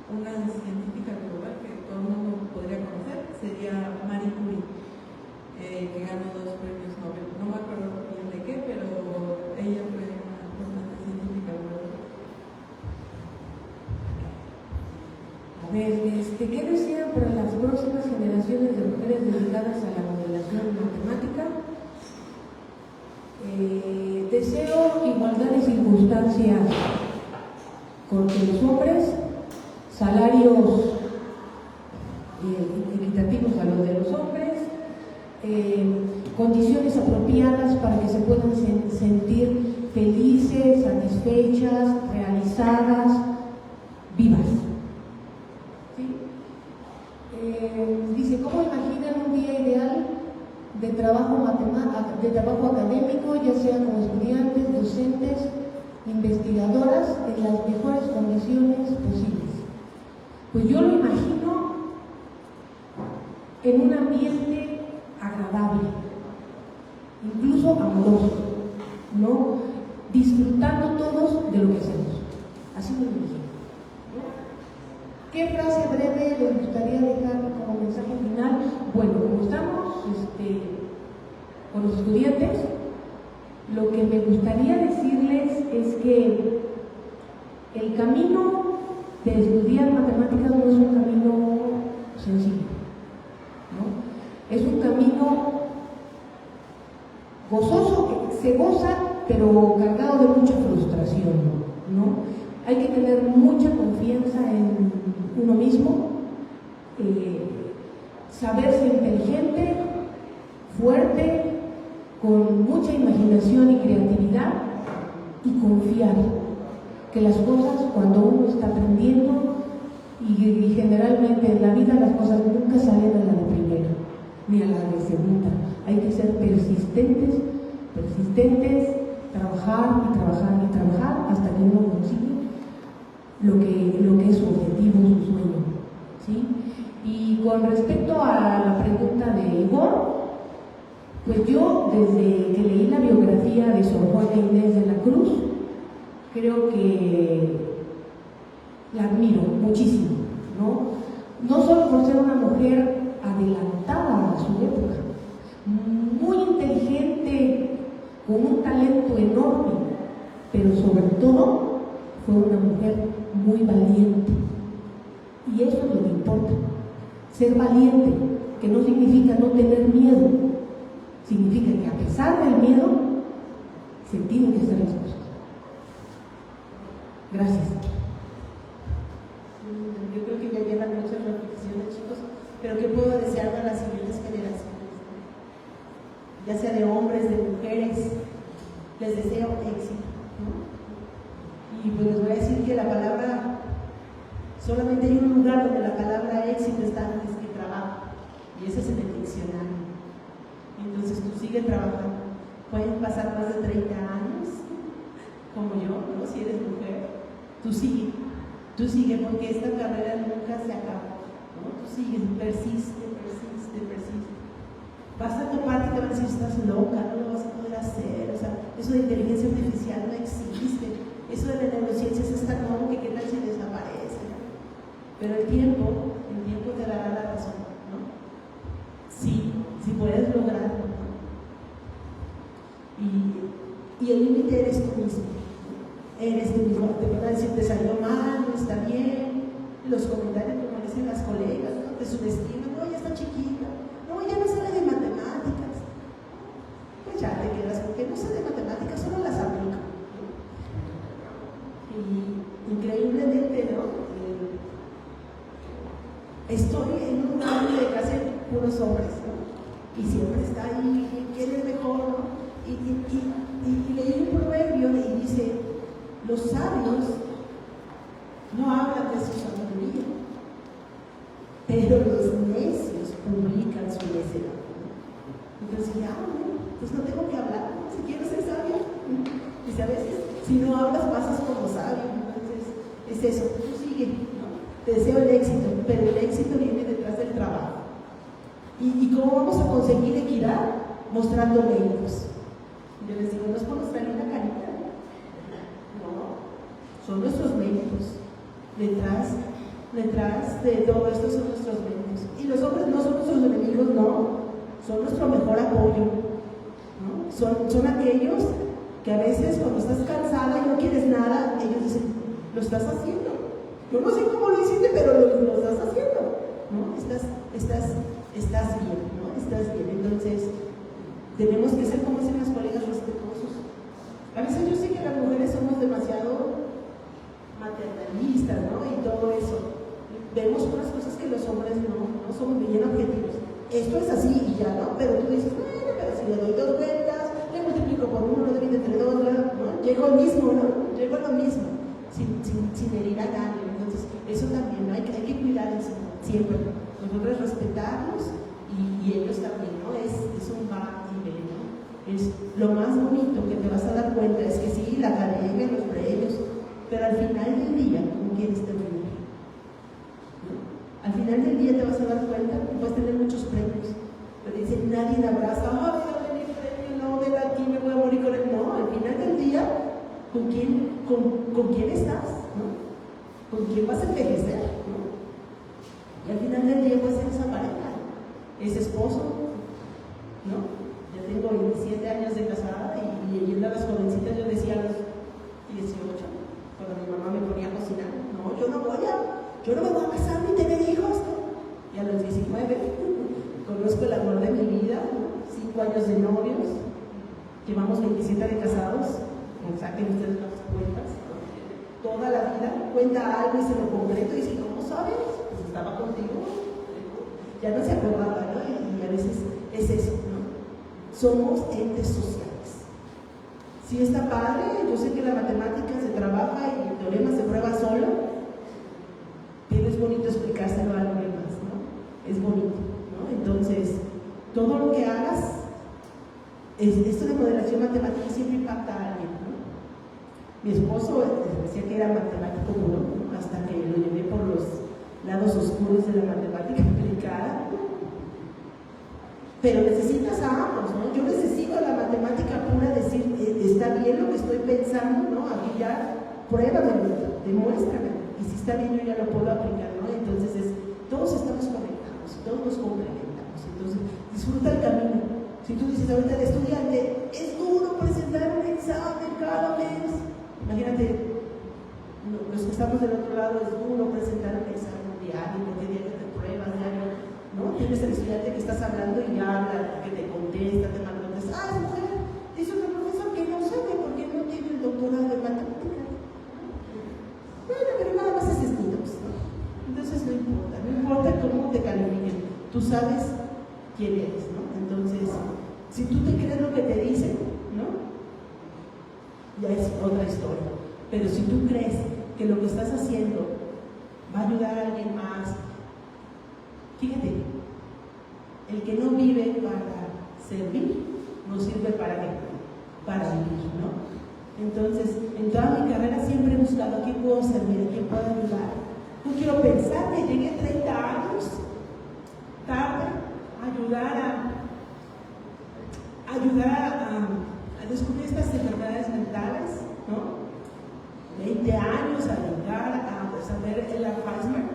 una científica global que todo el mundo podría conocer sería Marie Curie, que ganó 2 premios Nobel. No me acuerdo bien de qué, pero ella fue una científica global. A ver, ¿qué desean para las próximas generaciones de mujeres dedicadas a la modelación matemática? Deseo igualdad de circunstancias con los hombres, salarios equitativos a los de los hombres, condiciones apropiadas para que se puedan sentir felices, satisfechas, realizadas, vivas. ¿Sí? Dice, ¿cómo imaginan un día ideal de trabajo académico, ya sea como estudiantes, docentes, investigadoras, en las mejores condiciones posibles? Pues yo lo imagino en un ambiente agradable, incluso amoroso, ¿no? Disfrutando todos de lo que hacemos. Así me lo imagino. ¿Qué frase breve les gustaría dejar como mensaje final? Bueno, como estamos con los estudiantes, Lo que me gustaría decirles es que el camino de estudiar matemáticas no es un camino sencillo, ¿no? Es un camino gozoso, que se goza, pero cargado de mucha frustración, ¿no? Hay que tener mucha confianza en uno mismo, saberse inteligente, fuerte, con mucha imaginación y creatividad, y confiar que las cosas, cuando uno está aprendiendo, y generalmente en la vida las cosas nunca salen a la de primera, ni a la de segunda. Hay que ser persistentes, trabajar y trabajar y trabajar hasta que uno consigue lo que es su objetivo, su sueño, ¿sí? Y con respecto a la pregunta de Igor, pues yo desde que leí la biografía de Sor Juana Inés de la Cruz, creo que la admiro muchísimo, ¿no? No solo por ser una mujer adelantada a su época, muy inteligente, con un talento enorme, pero sobre todo fue una mujer muy valiente. Y eso es lo que importa, ser valiente, que no significa no tener miedo, significa que a pesar del miedo, se tienen que hacer las cosas. Gracias. Yo creo que ya llevan muchas reflexiones, chicos, pero ¿qué puedo desear a las siguientes generaciones? Ya sea de hombres, de mujeres, les deseo éxito, ¿no? Y pues les voy a decir que la palabra, solamente hay un lugar donde la palabra éxito está antes que trabajo, y ese es en el diccionario. Entonces tú sigue trabajando. Pueden pasar más de 30 años, como yo, ¿no? Si eres mujer, tú sigue, porque esta carrera nunca se acaba, ¿no? Tú sigues, persiste. Vas a toparte y te van a decir, estás loca, no lo vas a poder hacer, o sea, eso de inteligencia artificial no existe, eso de la neurociencia es tan nuevo que qué tal si desaparece, ¿no? Pero el tiempo te dará la razón, ¿no? Sí, puedes lograrlo, ¿no? Y el límite eres tú mismo, ¿no? Eres tú mismo, te van a decir, te salió mal, no está bien, los comentarios como dicen las colegas, ¿no? Te subestiman, no, ya está chiquita, no, ya no sabe de matemáticas, pues ya te quedas, porque no sé de matemáticas, solo las aplico, ¿no? Y increíblemente, ¿no? Estoy en un lugar de casi puros hombres, ¿no? Y siempre está ahí, ¿quién es mejor? ¿No? Y leí un proverbio y dice, los sabios no hablan de su sabiduría, pero los necios publican su necedad. Entonces, pues no tengo que hablar, ¿no? Si quiero ser sabio. Y a veces, si no hablas, pasas como sabio. Entonces, es eso, tú sigue, ¿no? Te deseo el éxito, pero el éxito viene detrás del trabajo. ¿Y cómo vamos a conseguir equidad? Mostrando méritos. Yo les digo, no es por mostrarle una carita, no, son nuestros méritos. Detrás de todo esto son nuestros méritos. Y los hombres no son nuestros enemigos, no, son nuestro mejor apoyo, ¿no? Son aquellos que a veces cuando estás cansada y no quieres nada, ellos dicen, lo estás haciendo. Yo no sé cómo lo hiciste, pero lo estás haciendo, ¿no? Estás bien, ¿no? Estás bien. Entonces, tenemos que ser, como dicen las colegas, respetuosos. A veces yo sé que las mujeres somos demasiado maternalistas, ¿no? Y todo eso. Vemos unas cosas que los hombres no somos bien objetivos. Esto es así y ya, ¿no? Pero tú dices, bueno, pero si le doy 2 vueltas, le multiplico por 1, le divido entre 2, ¿no? Llego al mismo, ¿no? Llego a lo mismo, sin herir a nadie. Entonces, eso también, ¿no? Hay que cuidar eso, siempre. Nosotros respetarnos y ellos también, ¿no? Es un va y ven, ¿no? Es lo más bonito que te vas a dar cuenta, es que sí, la academia, los premios, pero al final del día, ¿con quién te reúnes? ¿No? Al final del día te vas a dar cuenta que puedes tener muchos premios, pero dicen, nadie te abraza, ay, dame mi premio, no, ven aquí, me voy a morir con él. No, al final del día, ¿con quién estás? ¿No? ¿Con quién vas a envejecer? ¿No? Y al final del día puede ser esa pareja, ese esposo, ¿no? Ya tengo 27 años de casada y en yo no me voy a casar ni tener hijos, ¿no? Y a los 19 conozco el amor de mi vida, ¿no? 5 años de novios, llevamos 27 de casados, saquen ustedes las cuentas, ¿no? Toda la vida cuenta algo y se lo concreto y dice, ¿cómo sabes? Pues estaba contigo, ya no se acordaba, ¿no? Y a veces es eso, ¿no? Somos entes sociales. Si está padre, yo sé que la matemática se trabaja y el teorema se prueba solo, pero es bonito explicárselo a alguien más, ¿no? Es bonito, ¿no? Entonces, todo lo que hagas, esto de modelación matemática siempre impacta a alguien, ¿no? Mi esposo decía que era matemático puro, ¿no? Hasta que lo llevé por los lados oscuros de la matemática aplicada. Pero necesitas a ambos, ¿no? Yo necesito la matemática pura, decir, está bien lo que estoy pensando, ¿no? Aquí ya, pruébamelo, demuéstrame. Y si está bien, yo ya lo puedo aplicar, ¿no? Entonces, todos estamos conectados, todos nos complementamos. Entonces, disfruta el camino. Si tú dices ahorita al estudiante, es duro presentar un examen cada mes. Imagínate, los que estamos del otro lado, es duro presentar un examen diario, porque diario te pruebas, diario, ¿no? Tienes el estudiante que estás hablando y habla, que te contesta, te manda es mujer, dice otro profesor que no sabe porque no tiene el doctorado de matemáticas. Bueno, pero nada más es estudios, ¿no? Entonces no importa cómo te califiquen, tú sabes quién eres, ¿no? Entonces, si tú te crees lo que te dicen, ¿no? Ya es otra historia. Pero si tú crees que lo que estás haciendo va a ayudar a alguien más, fíjate, el que no vive para servir, no sirve para qué, para vivir, ¿no? Entonces, en toda mi carrera siempre he buscado a quién puedo servir, a quién puedo ayudar. No quiero pensar que llegué 30 años tarde a ayudar a descubrir estas enfermedades mentales, ¿no? 20 años a llegar a saber el Alzheimer.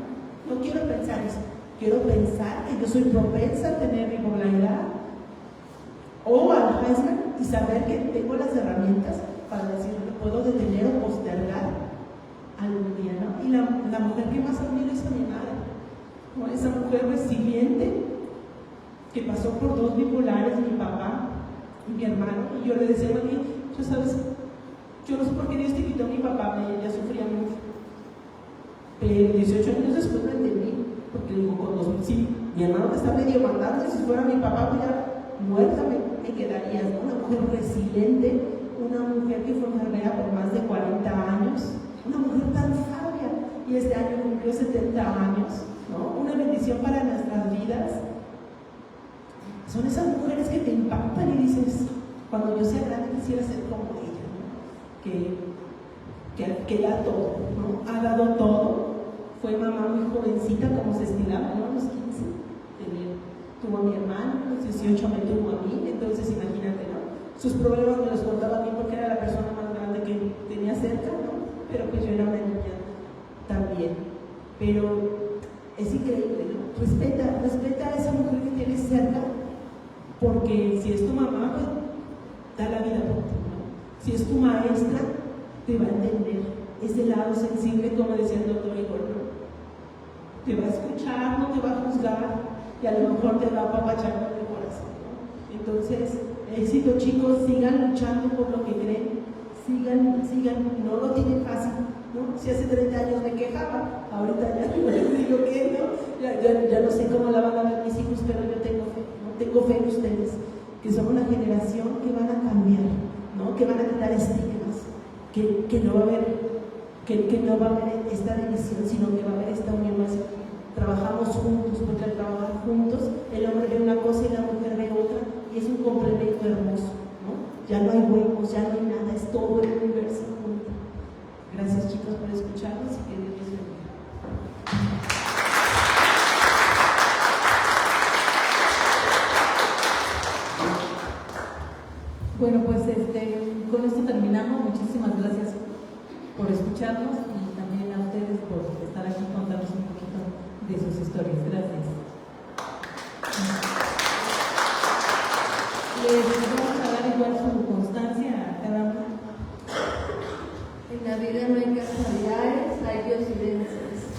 No quiero pensar eso. Quiero pensar que yo soy propensa a tener bipolaridad o Alzheimer y saber que tengo las herramientas para decir que puedo detener o postergar algún día, ¿no? Y la mujer que más admiro es a mi madre, ¿no? Esa mujer resiliente que pasó por 2 bipolares, mi papá y mi hermano, y yo le decía a mí, tú sabes, yo no sé por qué Dios te quitó a mi papá, ella sufría mucho, pero 18 años después lo entendí, porque digo, sí, mi hermano te está medio matando, y si fuera mi papá, pues ya muerta me quedarías, ¿no? Una mujer resiliente, una mujer que fue enfermera por más de 40 años, una mujer tan sabia, y este año cumplió 70 años, ¿no? Una bendición para nuestras vidas. Son esas mujeres que te impactan y dices, cuando yo sea grande quisiera ser como ella, ¿no? Que da todo, ¿no? Ha dado todo. Fue mamá muy jovencita, como se estilaba, ¿no? A los 15. Tuvo a mi hermano, a los 18 me tuvo a mí, entonces imagínate, ¿no? Sus problemas me los contaba a mí porque era la persona más grande que tenía cerca, ¿no? Pero pues yo era una niña también. Pero es increíble, ¿no? Respeta a esa mujer que tienes cerca, porque si es tu mamá, pues da la vida por ti, ¿no? Si es tu maestra, te va a entender ese lado sensible, como decía el doctor Igor, ¿no? Te va a escuchar, no te va a juzgar y a lo mejor te va a apapachar con el corazón, ¿no? Entonces, éxito, chicos, sigan luchando por lo que creen, sigan, no lo tienen fácil, ¿no? Si hace 30 años me quejaba, ahorita ya no les digo que no, ya no sé cómo la van a ver mis hijos, pero yo tengo fe, ¿no? Tengo fe en ustedes, que son una generación que van a cambiar, ¿no? Que van a quitar estigmas, que no va a haber esta división, sino que va a haber esta unión más. Trabajamos juntos, porque al trabajar juntos el hombre ve una cosa y la mujer ve otra, y es un complemento hermoso, ¿no? Ya no hay huecos, ya no hay nada, es todo el universo junto. Gracias, chicos, por escucharnos y que Dios les bendiga. Bueno, pues con esto terminamos. Muchísimas gracias por escucharnos y también a ustedes por estar aquí y contarnos un poquito de sus historias. Gracias. Les vamos a dar igual su constancia a cada uno. En la vida no hay casualidades, hay diosidencias.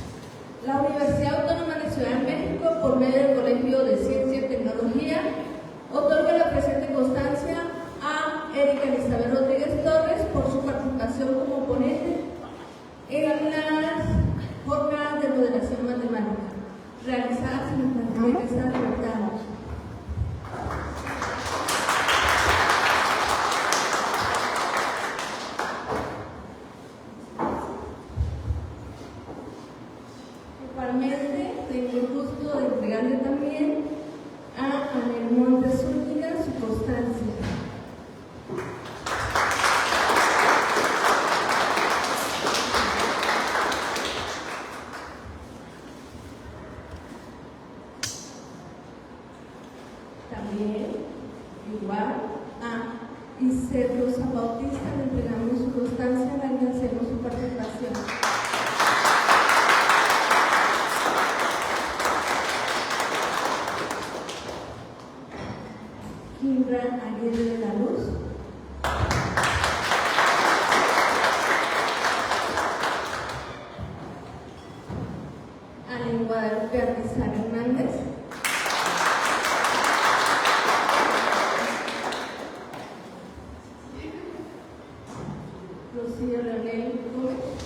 La Universidad Autónoma de Ciudad de México, por medio del Colegio de Ciencia y Tecnología, otorga la presente constancia a Erika Elizabeth Rodríguez Torres por su participación como ponente en las jornadas de modelación matemática realizadas en la Universidad de Libertad. Igualmente, tengo el gusto de entregarle también a Anel Montes Zúñiga su constancia. También, igual, a Isel Rosa Bautista le entregamos su constancia, le agradecemos su participación. Kimbra Aguirre de la Luz. Allen Guadalupe Artizar Hernández. Rocío Leonel Gómez.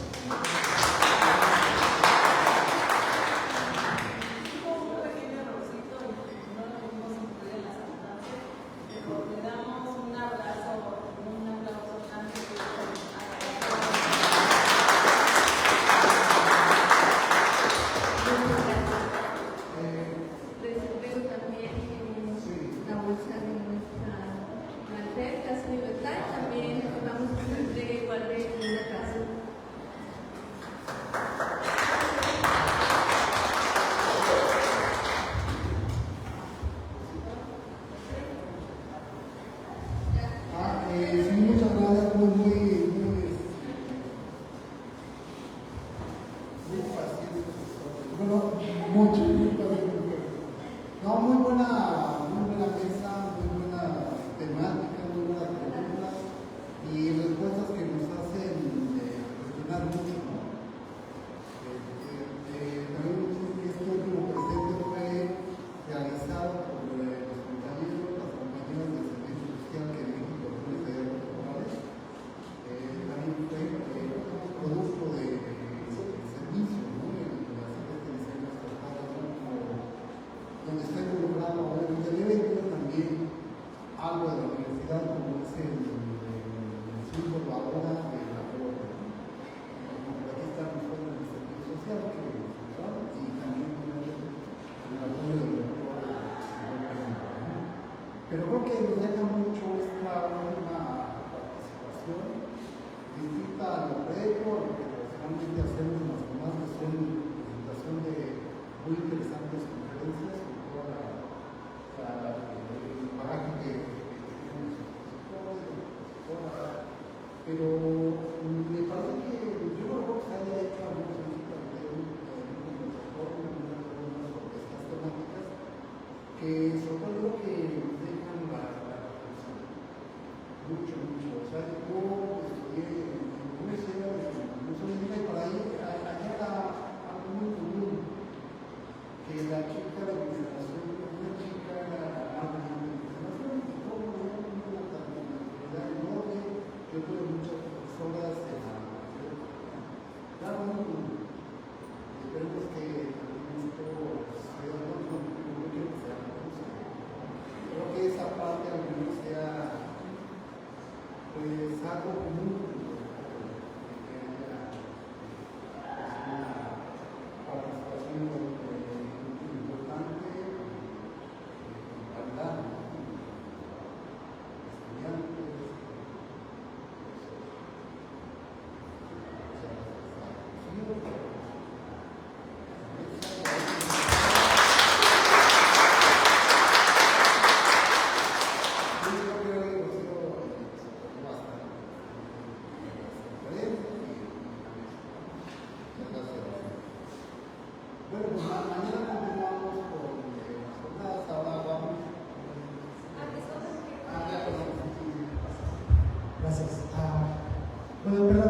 Bueno,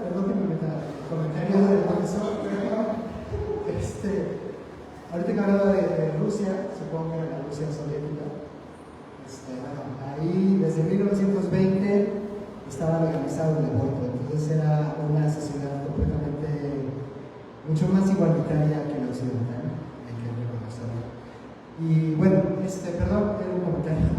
perdón que me meta comentarios del profesor, pero Rusia, supongo que era la Rusia soviética. Bueno, ahí desde 1920 estaba legalizado el aborto, entonces era una sociedad completamente mucho más igualitaria que la occidental, hay que reconocerlo. Y bueno, perdón, era un comentario.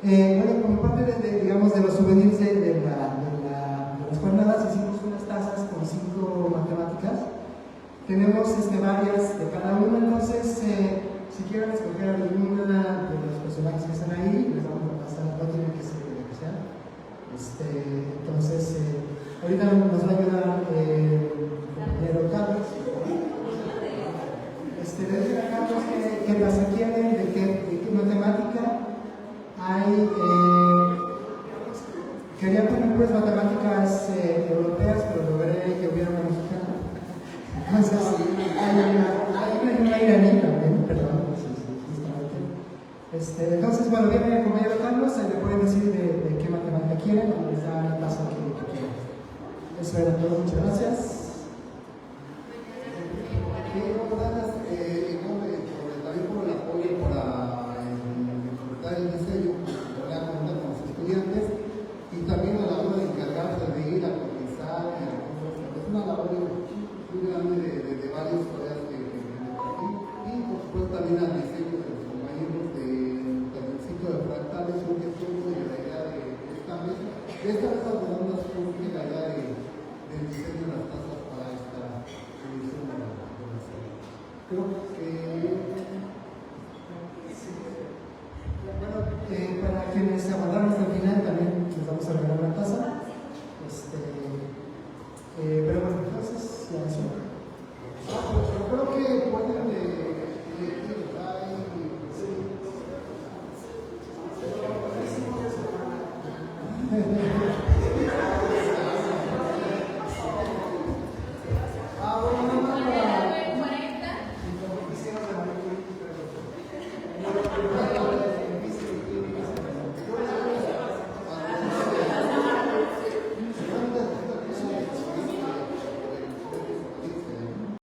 Bueno, como parte digamos, de los souvenirs de las jornadas, hicimos unas tazas con 5 matemáticas. Tenemos varias de cada una, entonces si quieren escoger alguna de los personajes que están ahí, les vamos a pasar, no tienen que ser de lo que sea. Entonces, ahorita nos va a ayudar el compañero Carlos. Le dije a Carlos que las requieren, de qué matemática hay. Quería poner pues matemáticas europeas, pero logré que hubiera una mexicana. Entonces, hay una iraní también, perdón. Entonces, bueno, viene el compañero Carlos, le pueden decir de qué matemática quieren o les da la tasa que quieran. Eso era todo, muchas gracias. También por el apoyo para completar el diseño, con los estudiantes y también a la hora de encargarse de ir a organizar. Es una labor muy grande de varios colegas que y por supuesto también al diseño de los compañeros del sitio de fractales, yo que estuvo de la idea de esta mesa. De esta mesa redonda surge la idea del diseño de las tazas para esta edición de la serie. Creo que Para quienes